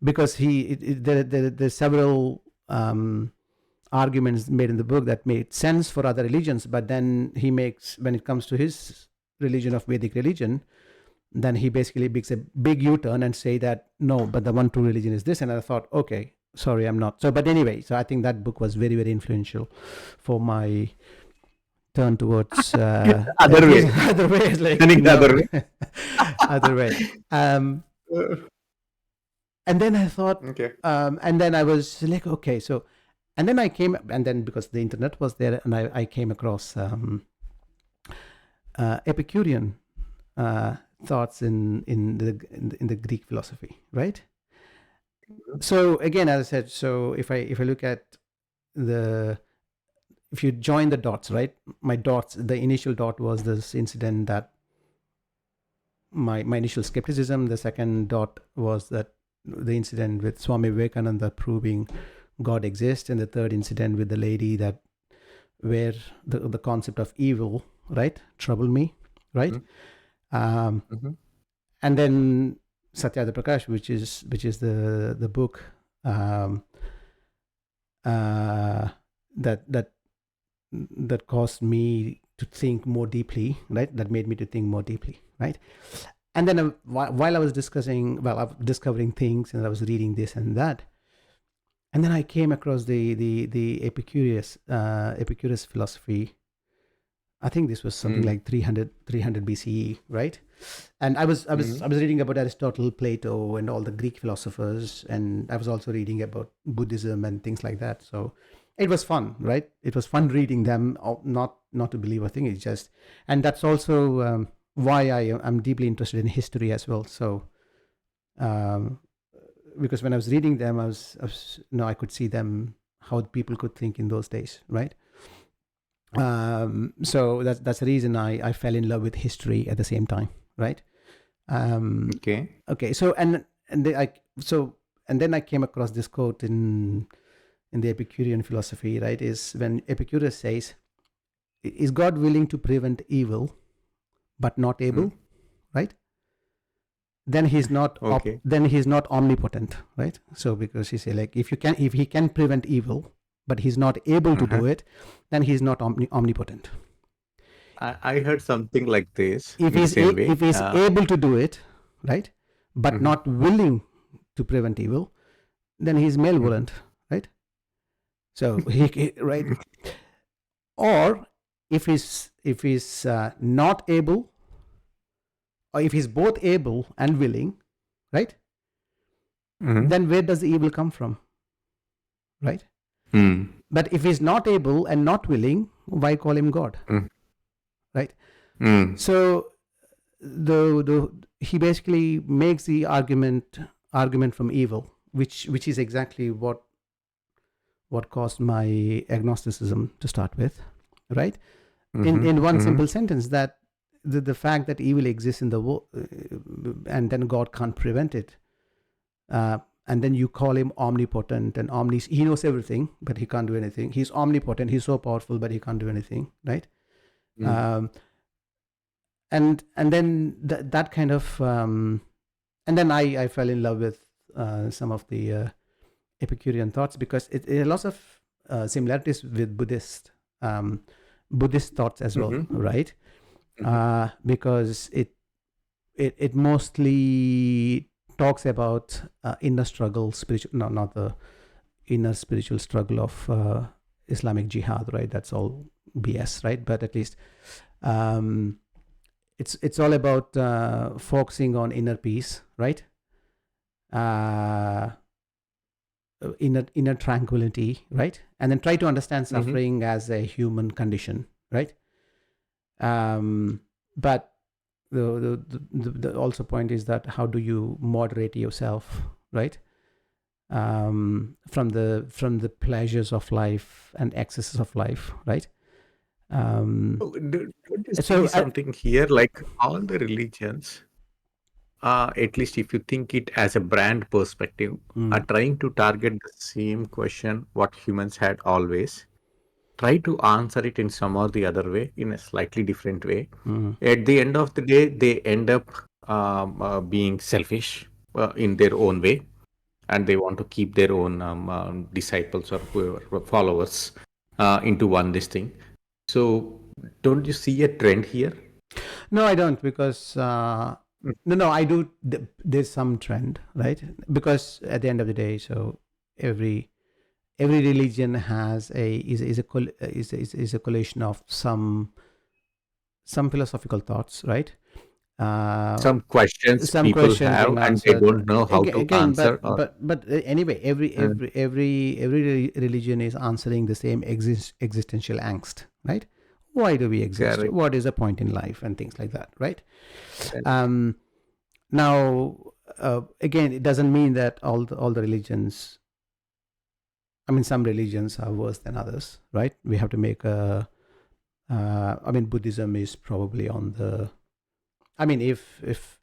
because there's several arguments made in the book that made sense for other religions, but then he makes, when it comes to his religion of Vedic religion, then he basically makes a big U-turn and say that no, but the one true religion is this. And I thought, okay, sorry, I'm not. So, but anyway, so I think that book was very, very influential for my turn towards Other way. other way, like Turning the other way. other way. And then I thought, Okay. and then I was like, okay, so, and then I came, and then because the internet was there, and I came across Epicurean thoughts in the Greek philosophy, right? So again, as I said, so if I look at if you join the dots, right? My dots, the initial dot was this incident that my initial skepticism. The second dot was that the incident with Swami Vivekananda proving God exists, and the third incident with the lady that where the concept of evil, right, troubled me, right? Mm-hmm. And then Satyada Prakash, which is the book that caused me to think more deeply, right? That made me to think more deeply, right? And then while I was discovering things, and I was reading this and that, and then I came across the Epicurus philosophy. I think this was something like 300 BCE, right? And I was reading about Aristotle, Plato, and all the Greek philosophers, and I was also reading about Buddhism and things like that. So it was fun, right? It was fun reading them. Not to believe a thing. It's just, and that's also why I'm deeply interested in history as well. So because when I was reading them, I could see them, how people could think in those days, right? So that's the reason I fell in love with history at the same time, right? Okay. So and then I came across this quote in the Epicurean philosophy, right? Is when Epicurus says, is God willing to prevent evil but not able, right? Then he's not Okay. then he's not omnipotent, right? So because he say, like, if he can prevent evil but he's not able to do it, then he's not omnipotent. I heard something like this If in the same way. if he's able to do it, right, but not willing to prevent evil, then he's malevolent, right? So right. Or if he's not able, or if he's both able and willing, right, then where does the evil come from, right? But if he's not able and not willing, why call him God, right? So the he basically makes the argument from evil, which is exactly what caused my agnosticism to start with, right? In one simple sentence, that the fact that evil exists in the world, and then God can't prevent it, and then you call him omnipotent and he knows everything but he can't do anything. He's omnipotent, he's so powerful, but he can't do anything, right? And then that kind of and then I fell in love with some of the Epicurean thoughts, because it has lots of similarities with Buddhist thoughts as well, right? Because it mostly talks about inner struggle, spiritual, no, not the inner spiritual struggle of Islamic jihad, right? That's all BS, right? But at least it's all about focusing on inner peace, right? Inner tranquility, right? And then try to understand suffering as a human condition, right? But the also point is that how do you moderate yourself, right? From the pleasures of life and excesses of life, right? Don't you see something here? Like all the religions, at least if you think it as a brand perspective, are trying to target the same question what humans had always. Try to answer it in some or the other way, in a slightly different way. At the end of the day, they end up being selfish in their own way, and they want to keep their own disciples or whoever followers into this thing. So, don't you see a trend here? No, I don't, because no, I do. There's some trend, right? Because at the end of the day, so every religion has is a collation of some philosophical thoughts, right? Some questions Some people questions have being and they answered don't know how to again, answer. but anyway, every religion is answering the same existential angst, right? Why do we exist? Correct. What is the point in life, and things like that, right? Now, again, it doesn't mean that all the religions. I mean, some religions are worse than others, right? We have to make a. I mean, Buddhism is probably on the. I mean, if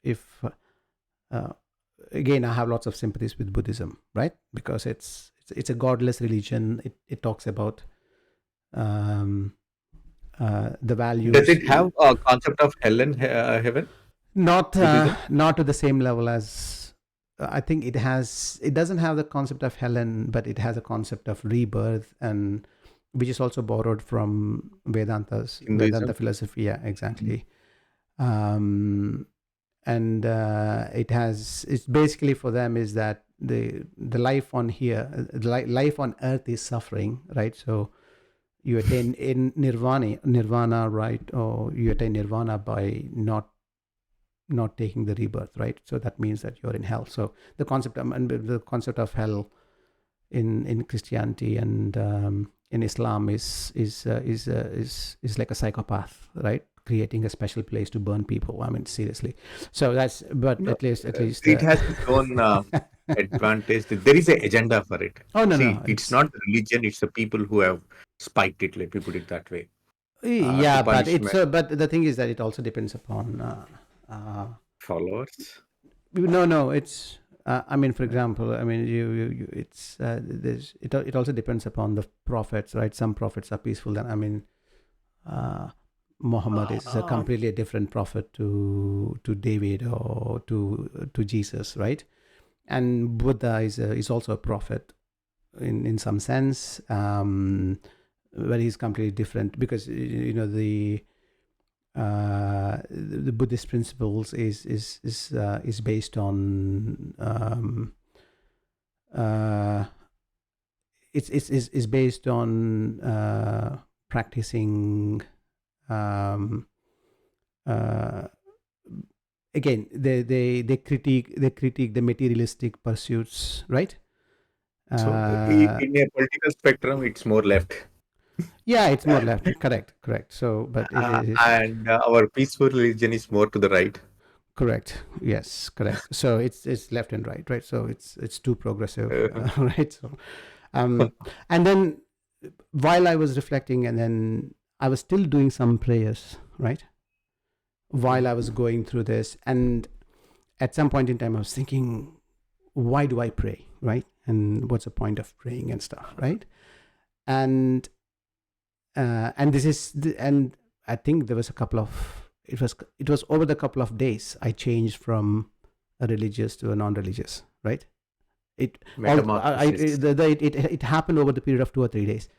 again, I have lots of sympathies with Buddhism, right? Because it's a godless religion. It talks about the values. Does it have a concept of hell and heaven? Not Buddhism? not to the same level as I think it has. It doesn't have the concept of Helen, but it has a concept of rebirth, and which is also borrowed from Vedanta Hinduism? philosophy. Yeah, exactly. And it's basically, for them, is that the life on here, life on earth is suffering, right? So you attain in nirvana, right? Or you attain nirvana by not taking the rebirth, right? So that means that you're in hell. So the concept of hell in Christianity and in Islam is like a psychopath, right? Creating a special place to burn people. I mean, seriously. So that's, but No, at least it has its own advantage. There is an agenda for it. Oh, no, See, no, it's it's not the religion, it's the people who have spiked it, let me put it that way, to yeah, but punishment but the thing is that it also depends upon followers. no, it's I mean, for example, I mean, you it's it also depends upon the prophets, right? Some prophets are peaceful, and I mean, Muhammad is a completely different prophet to David or to Jesus, right? And Buddha is also a prophet in some sense, but he's completely different because the Buddhist principles is based on it's based on practicing. Again, they critique the materialistic pursuits, right? So in a political spectrum, it's more left. Yeah, it's more left. Correct. So, but it is And our peaceful religion is more to the right. correct. Yes, correct. So it's left and right. So it's too progressive, Uh, right? So, and then while I was reflecting, and then I was still doing some prayers, right? While I was going through this, and at some point in time, I was thinking, why do I pray, right? And what's the point of praying and stuff, right? And this is and I think there was a couple of it was over the couple of days I changed from a religious to a non-religious, right? Metamorphosis. It happened over the period of 2 or 3 days.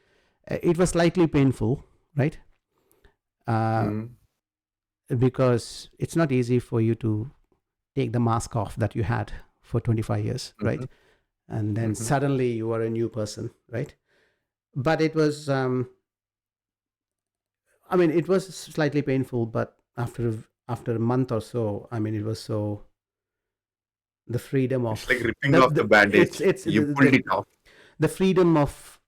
It was slightly painful, right? Mm, Because it's not easy for you to take the mask off that you had for 25 years, right? mhm, And then mhm. suddenly you are a new person, right? But it was it was slightly painful, but after a month or so, it was so the freedom It's like of ripping off the bandage. it's You pulled it off. the freedom of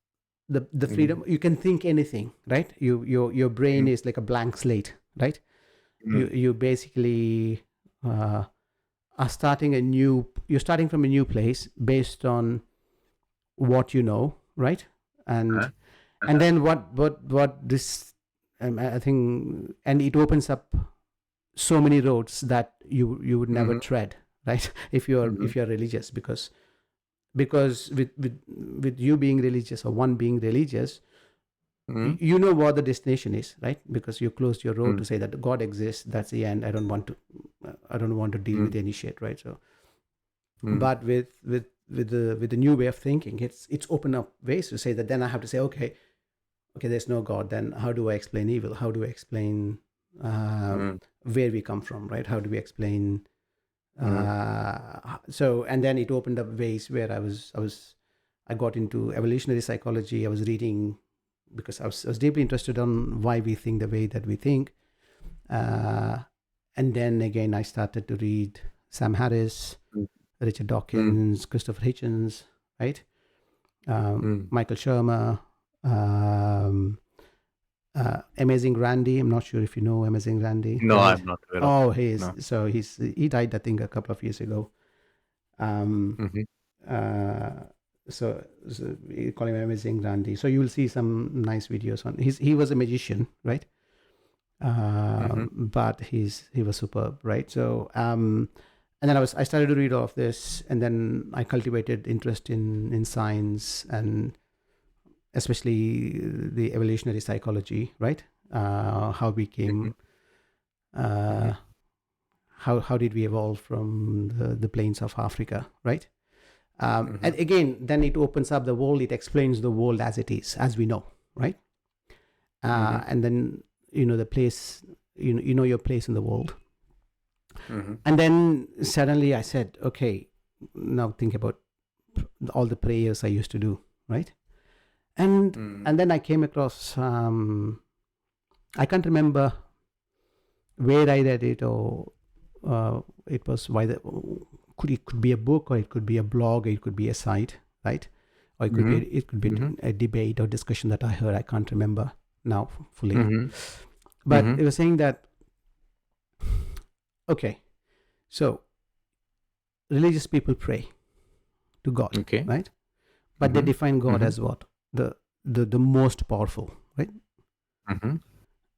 the Mm, freedom. You can think anything, right? Your brain mm, is like a blank slate, right? mm. You basically are starting a new. You're starting from a new place based on what you know, right? Uh, And then what this I think, and it opens up so many roads that you would never mhm, tread, right? mhm, If you're religious, because with you being religious or one being religious, mhm, you know what the destination is, right? Because you closed your road mm, to say that God exists, that's the end. I don't want to deal mm, with any shit, right? So, mm, but with the new way of thinking, it's open up ways to say that. Then I have to say, okay, there's no God. Then how do I explain evil? How do I explain mm, where we come from, right? How do we explain mm, so? And then it opened up ways where I got into evolutionary psychology. I was reading because I was deeply interested on why we think the way that we think. uh, and then again I started to read Sam Harris, mm, Richard mm, Dawkins, Christopher Hitchens, right? mm. Michael Shermer, um, Amazing Randy. I'm not sure if you know Amazing Randy, No, right? I'm not aware of. Oh, No. he died, I think, a couple of years ago. Um, Mhm, uh, so we call him Amazing Randy. So you will see some nice videos on. He was a magician, right? mhm, But he was superb, right? So and then I started to read all of this, and then I cultivated interest in science, and especially the evolutionary psychology, right? How we mhm, came, mhm, uh, how did we evolve from the plains of Africa, right? And mhm, again, then it opens up the world. It explains the world as it is, as we know, right? mhm, And then the place, you know your place in the world. mhm, And then suddenly I said, okay, now think about all the prayers I used to do, right? And mhm, and then I came across, I can't remember where I read it, or it was why the it could be a book, or it could be a blog, or it could be a site, right? Or mhm, it could be mhm, a debate or discussion that I heard. I can't remember now fully, mhm, but mhm. it was saying that, okay, so religious people pray to God, Okay. right? But they Mhm, define God mhm, as what? The most powerful, right? mhm,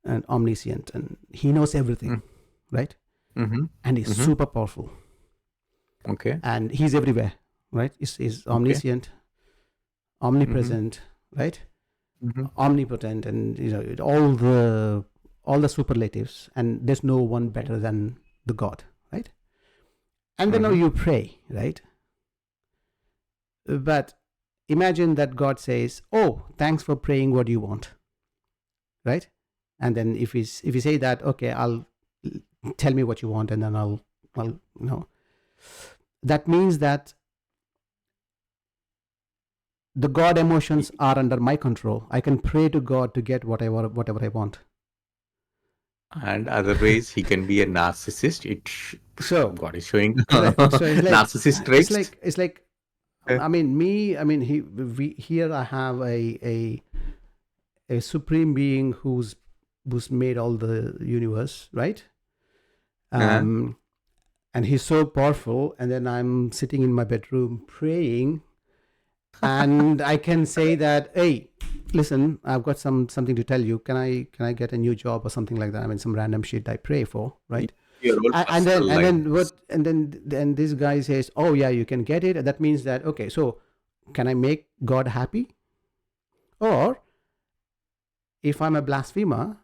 And omniscient, and he knows everything, mm, right? mhm, And he's mhm. super powerful, Okay. and he's everywhere, right? He's Okay. omniscient, Mhm, omnipresent, right? Mhm. omnipotent, and all the superlatives, and there's no one better than the God, right? And then now Mhm. you pray, right? But imagine that God says, "Oh, thanks for praying what you want," right? And then if you say that, okay, I'll tell me what you want, and then I'll that means that the God emotions are under my control. I can pray to God to get whatever I want. And otherwise, he can be a narcissist. So God is showing right, so narcissist traits. it's like Uh, I mean he we here I have a supreme being who's made all the universe, right? uh, Um, and he's so powerful, and then I'm sitting in my bedroom praying, and I can say that, hey, listen, I've got something to tell you. Can I get a new job or something like that? I mean, some random shit I pray for, right? your own And then personal life. then this guy says, oh yeah, you can get it. That means that, okay, so can I make God happy? Or if I'm a blasphemer,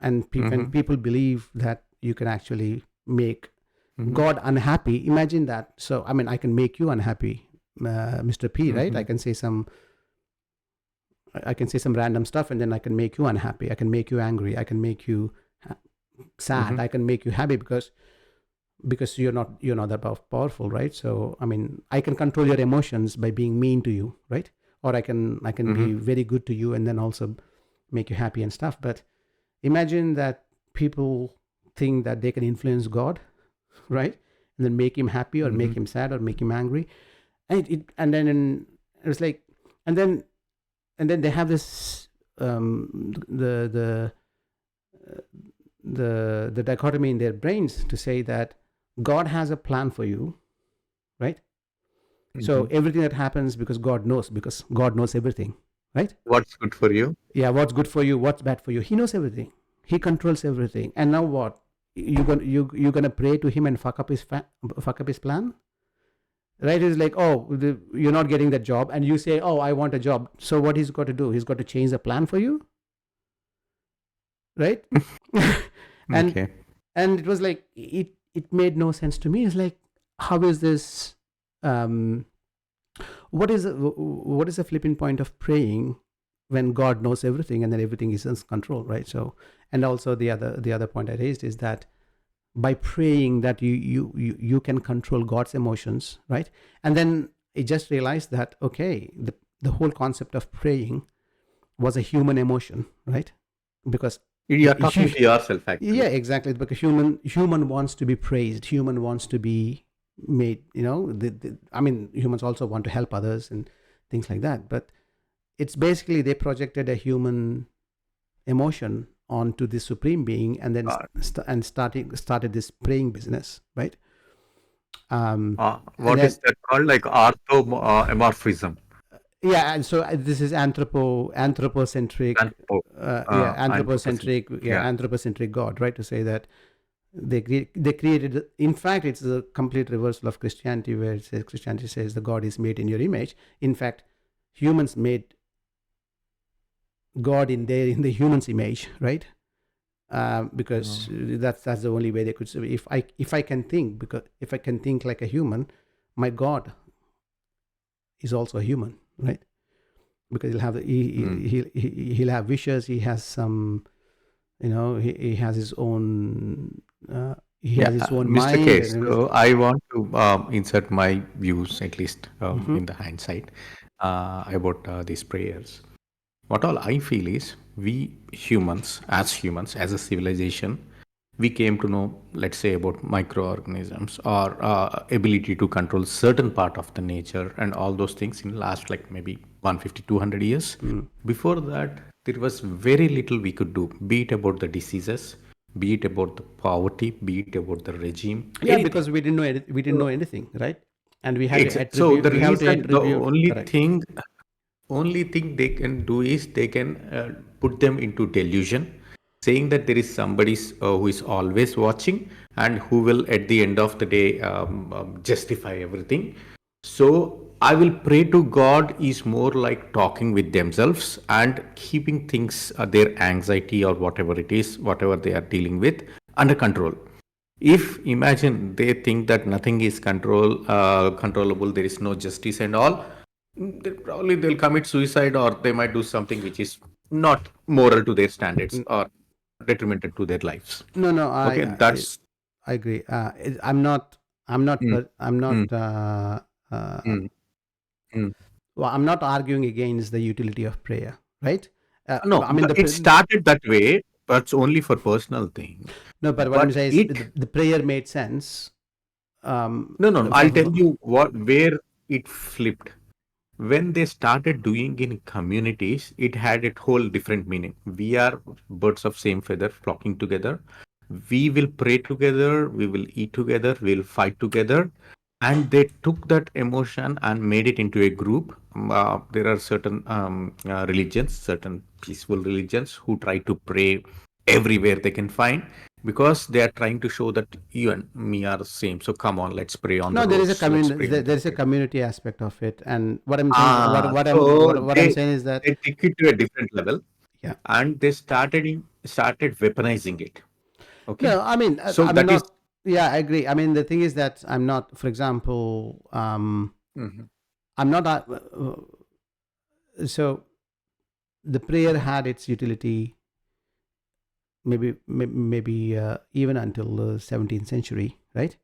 and Mm-hmm. people believe that you can actually make Mm-hmm. God unhappy, imagine that. So I mean, I can make you unhappy, Mr. P, right? Mm-hmm. I can say some random stuff, and then I can make you unhappy. I can make you angry. I can make you sad. Mm-hmm. I can make you happy because you're not that powerful, right? So I mean, I can control your emotions by being mean to you, right? Or I can be Mm-hmm. very good to you and then also make you happy and stuff. But imagine that people think that they can influence God, right? And then make him happy or Mm-hmm. make him sad or make him angry. And then it's like, and then they have this the dichotomy in their brains to say that God has a plan for you, right? Mm-hmm. So everything that happens because God knows everything, right? What's good for you? Yeah, what's good for you, what's bad for you, he knows everything. He controls everything. And now what? You're gonna pray to him and fuck up his plan, right? It's like, oh, you're not getting that job, and you say, oh, I want a job. So what he's got to do? He's got to change the plan for you, right? and Okay. and it was like it made no sense to me. It's like, how is this? Um, what is the flipping point of praying when God knows everything and then everything is in control, right? So, and also the other point I raised is that by praying that you can control God's emotions, right? And then I just realized that, okay, the whole concept of praying was a human emotion, right? Because You are talking to yourself, yeah, actually. exactly, because human wants to be praised, human wants to be made, I mean, humans also want to help others and things like that, but it's basically they projected a human emotion onto the supreme being, and then Uh, started this praying business, right? And what then is that called? Like orthomorphism. yeah, and so this is anthropocentric, Anthropocentric. Yeah. anthropocentric God, right? To say that they created, in fact, it's a complete reversal of Christianity, where Christianity says the God is made in your image. In fact, humans made God in the human's image, right? Because that's the only way they could say, if I can think, because if I can think like a human, my God is also a human, right? Because he'll have Mm. he'll have wishes. He has some, he has his own, he Yeah, has his own Mr. mind, K. and So I want to insert my views, at least mm-hmm. in the hindsight, about these prayers. What all I feel is we humans, as a civilization, we came to know, let's say, about microorganisms or ability to control certain part of the nature and all those things in last like maybe 150, 200 years. Mm. Before that, there was very little we could do, be it about the diseases, be it about the poverty, be it about the regime, Yeah, anything. because we didn't know anything, right? And So the we have to reason, the attribute, correct. only thing they can do is they can put them into delusion, saying that there is somebody who is always watching and who will, at the end of the day, justify everything. So I will pray to God is more like talking with themselves and keeping things, their anxiety or whatever it is, whatever they are dealing with, under control. If imagine they think that nothing is controllable, there is no justice and all, they'll commit suicide or they might do something which is not moral to their standards or detrimental to their lives. No, no, Okay, that's I agree. I'm not. I'm not. mm, I'm mm, not. mm, mm. Well, I'm not arguing against the utility of prayer, right? No, I mean it started that way, but it's only for personal thing. no, but what I'm But saying is it the prayer made sense. no. I'll tell you where it flipped. When they started doing in communities, it had a whole different meaning. We are birds of same feather flocking together. We will pray together, we will eat together, we'll fight together. And they took that emotion and made it into a group. There are certain religions, certain peaceful religions who try to pray everywhere they can find because they are trying to show that you and me are the same. So come on, let's pray on the No, there is a roads, let's community. pray on the There is a street. community aspect of it, and what I'm saying, So what I'm saying is that they took it to a different level yeah. and they started weaponizing it. Okay, No, I mean so I'm that is not. Yeah, I agree. I mean the thing is that I'm not. For example, Mhm. I'm not. So the prayer had its utility maybe even until the 17th century, right?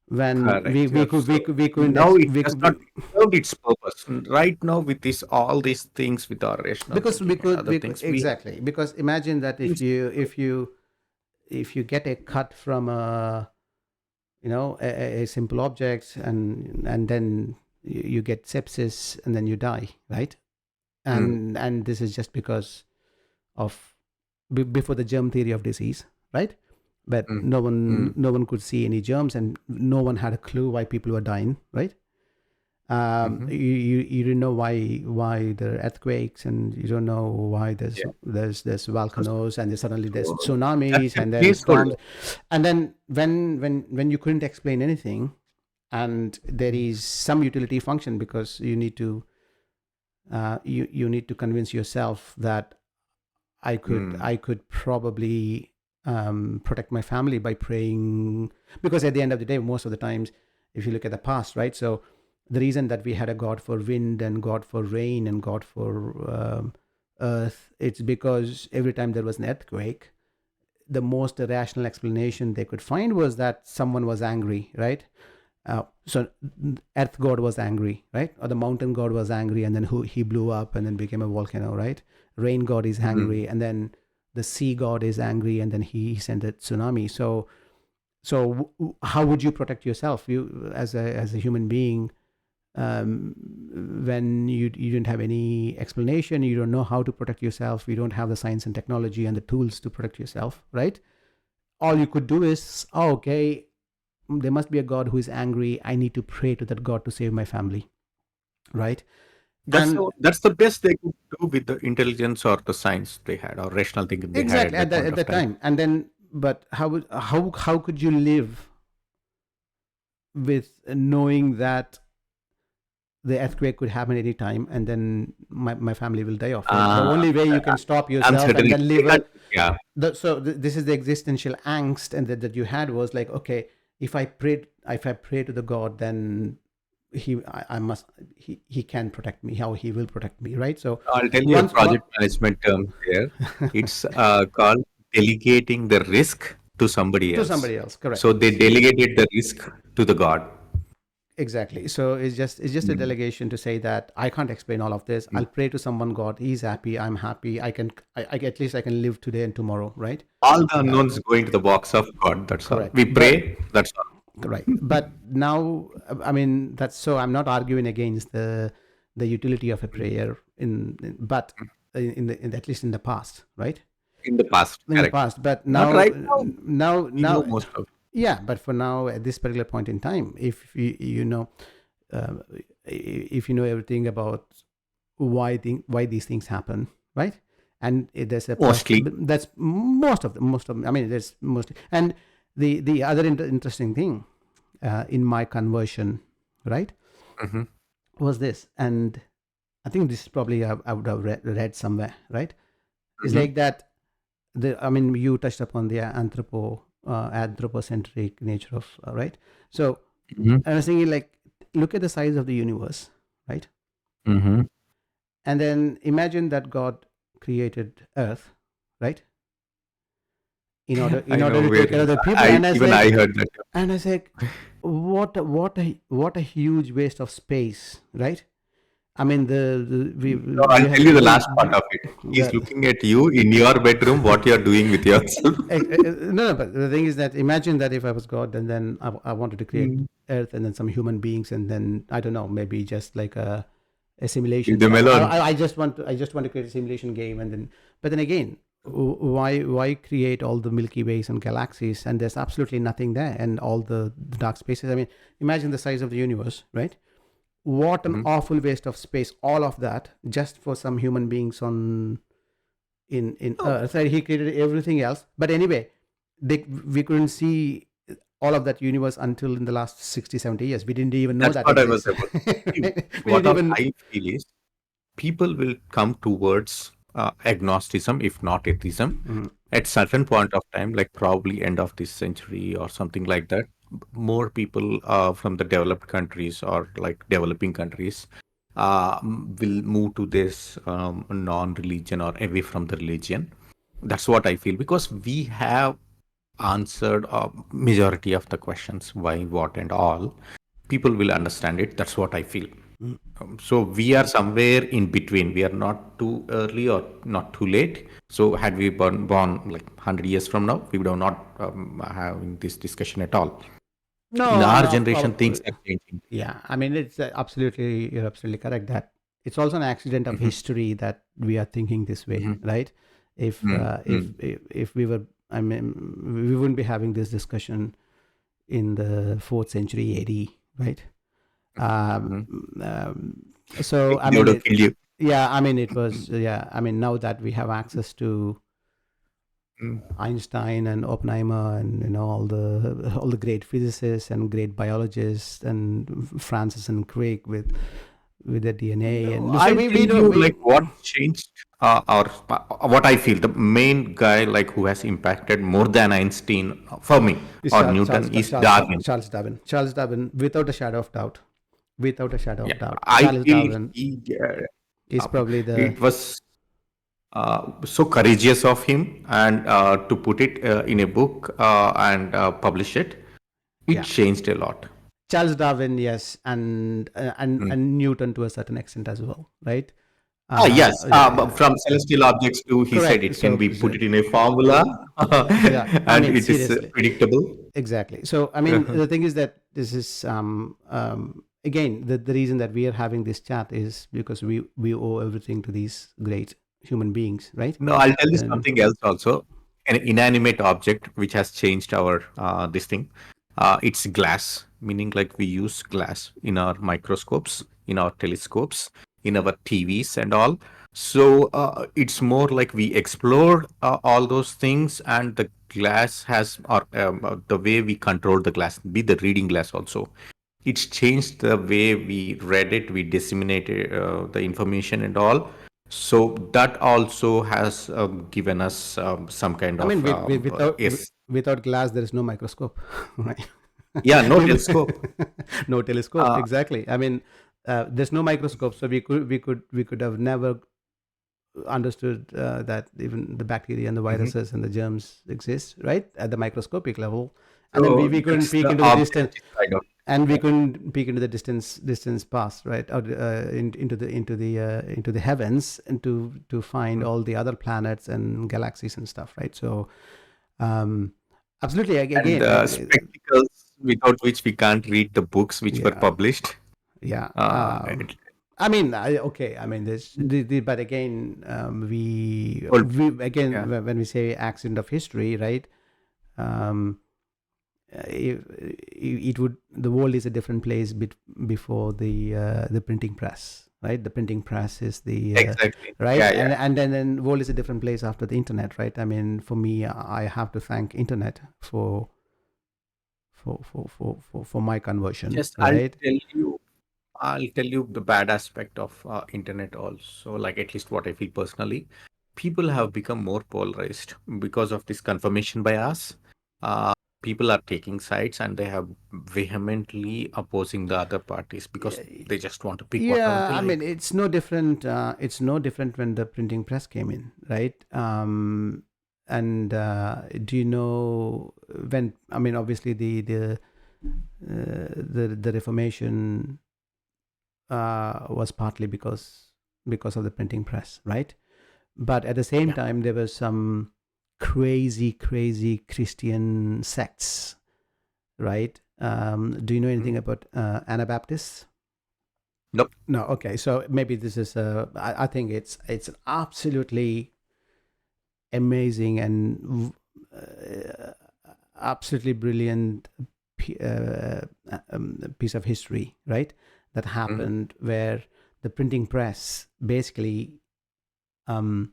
When Correct. we Yeah. could So we couldn't now it we, does could- not we serve its purpose. Right now, with this all these things with our rational because thinking and other we could things, we exactly because imagine that things. if you get a cut from a a simple object and then you get sepsis and then you die, right? Mm, And this is just because of before the germ theory of disease, right? But mm, mm. no one could see any germs and no one had a clue why people were dying, right? Mhm. You don't know why there are earthquakes and you don't know why Yeah. there's volcanoes and suddenly there's So that's tsunamis a and then storms, placeholder. and then when you couldn't explain anything and there Mm, is some utility function because you need to convince yourself that mm, I could probably protect my family by praying, because at the end of the day, most of the times, if you look at the past, right? So the reason that we had a God for wind and God for rain and God for earth, it's because every time there was an earthquake, the most rational explanation they could find was that someone was angry, right? So earth god was angry, right? Or the mountain god was angry and then he blew up and then became a volcano, right? Rain god is mm. angry and then the sea god is angry and then he sent a tsunami. How would you protect yourself, you as a human being, um, when you didn't have any explanation, you don't know how to protect yourself, you don't have the science and technology and the tools to protect yourself, right? All you could do is, oh, okay, there must be a god who is angry, I need to pray to that god to save my family, right? And That's the best they could do with the intelligence or the science they had or rational thinking they had exactly at that point at of the time. time, and then but how could you live with knowing that the earthquake could happen any time and then my family will die of it? The Uh, only way you can stop yourself and then Uncertainty. live a Yeah. this is the existential angst and that you had was like, okay, if I pray to the god, then I must he can protect me, how he will protect me, right? So I'll tell you a once one project management term here. It's called delegating the risk to somebody to else. somebody else, correct. So they delegated the risk to the God. Exactly. So it's just a Mm, delegation to say that I can't explain all of this, mm. I'll pray to someone god, he's happy, I'm happy, I at least I can live today and tomorrow, right? All the uh, unknowns go into the box of God. That's all. Correct. We But pray. That's all. right, but now I mean that's, so I'm not arguing against the utility of a prayer but in at least in the past, right? In the past, In the correct. past, but Not now right now. We know now most of. yeah, but for now at this particular point in time, if you know, uh, if you know everything about why these things happen, right? And there's a Mostly. that's most of I mean there's mostly. And the other interesting thing in my conversion, right? Mhm. was this, and I think this probably I would have read somewhere, right? It's Mhm. like that. I mean, you touched upon the anthropocentric nature of right. So Mhm. I was thinking, like, look at the size of the universe, right? Mhm. And then imagine that God created Earth, right? In I order know to where take care of the people. I And I even said, I heard that. what a what a huge waste of space, right? I mean, No, I'll tell you the last part of it. He's the looking at you in your bedroom, what you're doing with yourself. no, but the thing is that imagine that if I was God, and then I wanted to create Mm. Earth and then some human beings, and then I don't know, maybe just like a Leave simulation. them alone. I just want to create a simulation game, and then but then again, why create all the Milky Ways and galaxies, and there's absolutely nothing there, and all the dark spaces. I mean, imagine the size of the universe, right? What an Mhm. awful waste of space, all of that just for some human beings on in No, Earth. Right? He created everything else, but anyway, we couldn't see all of that universe until in the last 60, 70 years. We didn't even know that's that what I was exists. about. See, We what didn't all even. I feel is people will come towards agnosticism, if not atheism, Mhm. at certain point of time, like probably end of this century or something like that. More people from the developed countries or like developing countries will move to this non-religion or away from the religion. That's what I feel because we have answered a majority of the questions why, what, and all. People will understand it. That's what I feel. Mm. So we are somewhere in between. We are not too early or not too late. So had we born like 100 years from now, we would have not having this discussion at all. In No, our no. generation, things are changing. Yeah, I mean, it's absolutely, you're absolutely correct that it's also an accident of Mhm, history that we are thinking this way, mhm, right? If mm, if we were, I mean, we wouldn't be having this discussion in the fourth century AD, right? Um, mhm. um, so I They would mean, have killed you. yeah, I mean, it was, yeah, I mean, now that we have access to Mm. Einstein and Oppenheimer and all the great physicists and great biologists and Francis and Crick with their DNA, No, and so I'll we tell know you like we what changed or what I feel the main guy like who has impacted more than Einstein for me is or Newton is Darwin. Charles Darwin, without a shadow of doubt, without a shadow of Yeah, doubt, I Charles feel Darwin he is probably the it was so courageous of him and to put it in a book and publish it. It yeah. changed a lot. Charles Darwin, yes, and Mm. and Newton to a certain extent as well, right? Ah, yes. Yeah, But yeah. from celestial objects to, he said Correct. it can be So put it in a formula, yeah, I and mean, it is seriously, predictable. exactly. So I mean, Uh-huh. the thing is that this is again the reason that we are having this chat is because we owe everything to these great human beings, right? No, I'll tell you And something else also. An inanimate object which has changed our this thing. It's glass, meaning like we use glass in our microscopes, in our telescopes, in our TVs and all. So it's more like we explore all those things, and the glass has or the way we control the glass, be the reading glass also. It's changed the way we read it, we disseminated the information and all. So that also has given us some kind I mean, of yes, without glass, there is no microscope, right? yeah, no telescope. No telescope, Uh, exactly. I mean, there's no microscope, so we could have never understood that even the bacteria and the mhm. viruses and the germs exist, right, at the microscopic level. And then So we couldn't that's peek the into the distant, objective side of and we it. couldn't peek into the distance past, right, or into the heavens, and to find Yeah. all the other planets and galaxies and stuff, right? So um absolutely, And again, the spectacles without which we can't read the books which were yeah, published. yeah. It I mean, okay. I mean, but again, told, we again yeah. when we say accident of history, right? Um, it would, the world is a different place before the printing press, right? The printing press is the Exactly. right, Yeah, yeah. and then world is a different place after the internet, right? I mean, for me, I have to thank internet for my conversion, Just I'll right? tell you. I'll tell you the bad aspect of internet also, like at least what I feel personally. People have become more polarized because of this confirmation bias. Uh, People are taking sides and they have vehemently opposing the other parties because they just want to pick whatever Yeah, they I mean, like. it's no different. It's no different when the printing press came in, right? And do you know when? I mean, obviously the Reformation was partly because of the printing press, right? But at the same Yeah. time, there were some crazy Christian sects, right? Do you know Mhm. anything about Anabaptists? Nope. No, okay. So maybe this is I think it's an absolutely amazing and absolutely brilliant piece of history, right? That Mhm. happened where the printing press basically um,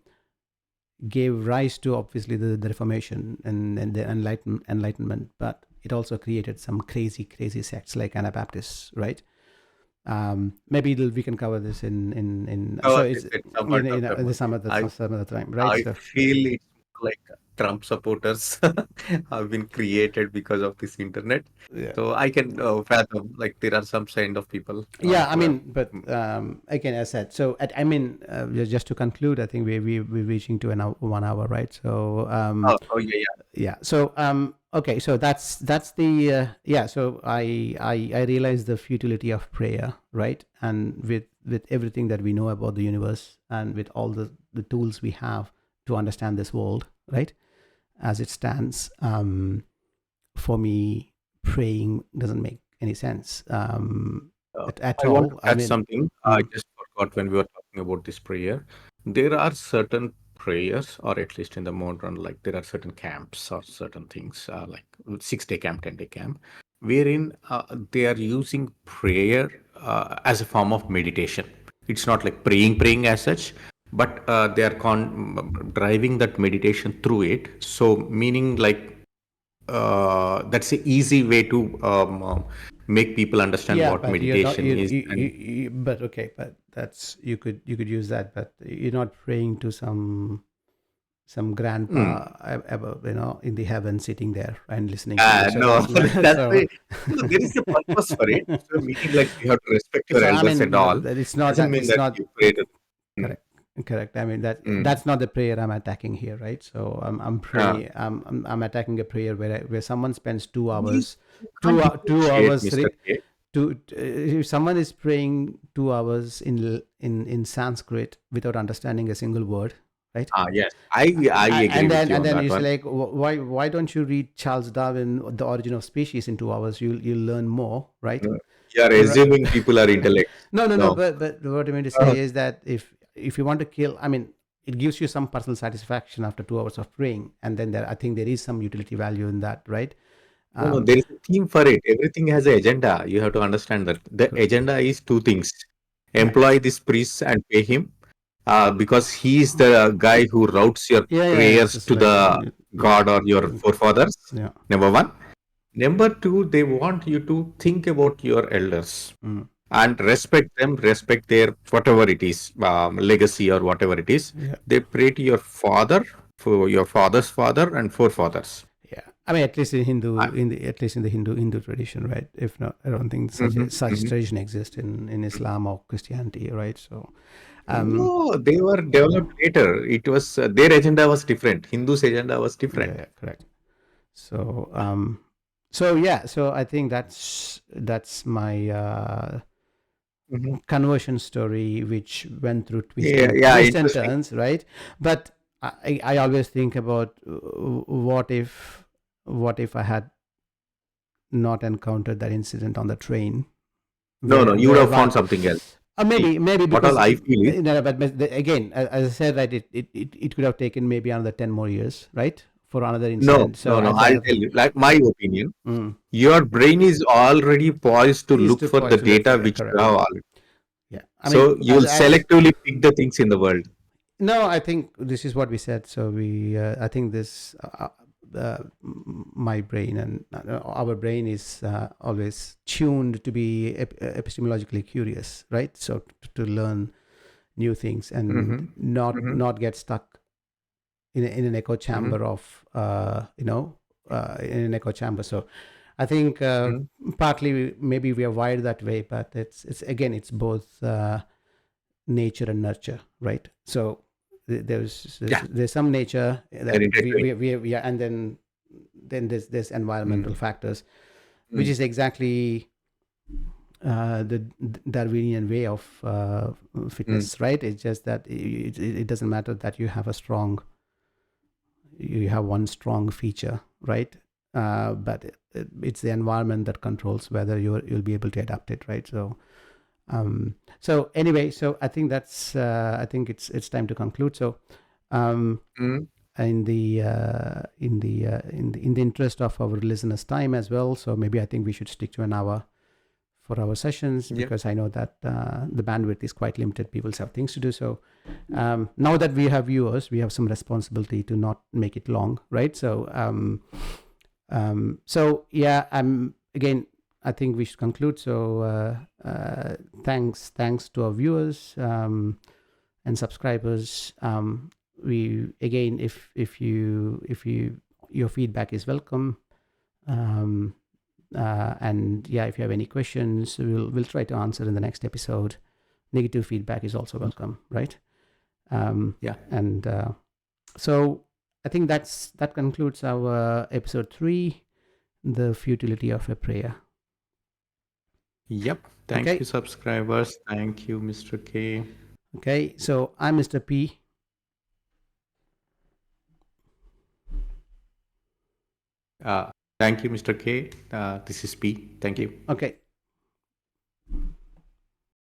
gave rise to obviously the Reformation and the Enlightenment, but it also created some crazy sects like Anabaptists, right? Maybe we can cover this in so Cover it's this at some point of time the only. some other time, right? I So feel it's more like Trump supporters have been created because of this internet. yeah. So I can fathom like there are some kind of people Yeah, I who have. mean, but again, as I said, so I mean, just to conclude, I think we're reaching to an hour, 1 hour, right? So Oh yeah, yeah. yeah, so okay, so that's the yeah. So I realize the futility of prayer, right? And with everything that we know about the universe and with all the tools we have to understand this world, right, as it stands, for me, praying doesn't make any sense at I want to all. I touch mean, something. I mm, just forgot when we were talking about this prayer. There are certain prayers, or at least in the modern, like there are certain camps or certain things, like 6 day camp, 10 day camp, wherein they are using prayer as a form of meditation. It's not like praying as such, but they are driving that meditation through it. So, meaning like that's an easy way to make people understand yeah, what but you're not meditation is. And but okay, but that's you could use that, but you're not praying to some mm, grandpa above, in the heaven, sitting there and listening to you. So no, that's that's so why no, there is a purpose for it. So meaning like you have to respect your so I elders mean, and all. that it's not Doesn't that mean it's that not you pray to. Mm, correct. Correct. I mean mm. that's not the prayer I'm attacking here, right? So I'm Uh, praying. I'm attacking a prayer where someone spends two you, hours, you can't two differentiate, hours. Mr. K. If someone is praying 2 hours in Sanskrit without understanding a single word, right? Yes, I agree And with then you on that you say one. like, why don't you read Charles Darwin, The Origin of Species, in 2 hours? You'll learn more, right? You are assuming people are intellects. No. No. But what I mean to Uh, say is that if you want to kill, I mean, it gives you some personal satisfaction after 2 hours of praying, and then I think there is some utility value in that, right? no, Um, there is a theme for it. Everything has an agenda. You have to understand that. The agenda is two things. yeah, Employ this priest and pay him because he is the guy who routes your yeah. It's prayers just to like the yeah, God or your forefathers. yeah. Number one. Number two, they want you to think about your elders Mm, and respect them, respect their whatever it is, legacy or whatever it is. yeah. They pray to your father, for your father's father, and forefathers. Yeah, I mean, at least in Uh, at least in the Hindu tradition, right? If not, I don't think mhm, such mhm. tradition exists in Islam or Christianity, right? So, um, No, they were developed later. It was their agenda was different. Hindus' agenda was different. yeah, correct. So, so yeah, so I think that's my Mhm. conversion story, which went through Yeah, yeah, twists and interesting. turns, right? But I always think about what if I had not encountered that incident on the train No, no, you would where have found while something else. See, maybe what all because I feel is but again, as I said, right, it could have taken maybe another 10 more years, right, for another no, incident. So no, no. at I'll the tell you, like my opinion. mm, Your brain is already poised to is look to for the poised to look for data it, which you correct? have already. Yeah, I So mean, you will as selectively pick the things in the world. no, I think this is what we said. So I think this. my brain and our brain is always tuned to be epistemologically curious, right? So to learn new things and not get stuck in an echo chamber of in an echo chamber. So I think partly maybe we are wired that way, but it's both nature and nurture, right? So there's some nature that we are, and then there's environmental factors, which is exactly the Darwinian way of fitness, right? It's just that it doesn't matter that you have one strong feature, right? But it's the environment that controls whether you'll be able to adapt it, right? So anyway, so I think I think it's time to conclude. So in the interest of our listeners' time as well, so maybe I think we should stick to an hour for our sessions, because I know that the bandwidth is quite limited. People have things to do. So now that we have viewers, we have some responsibility to not make it long, right? So again, I think we should conclude. So thanks to our viewers and subscribers. We again, if your feedback is welcome. And if you have any questions, we'll try to answer in the next episode. Negative feedback is also welcome, right? And so I think that concludes our episode 3, the futility of a prayer. Yep. Thank you, subscribers. Thank you, Mr. K. Okay, so I'm Mr. P. Thank you, Mr. K. This is P. Thank you. Okay.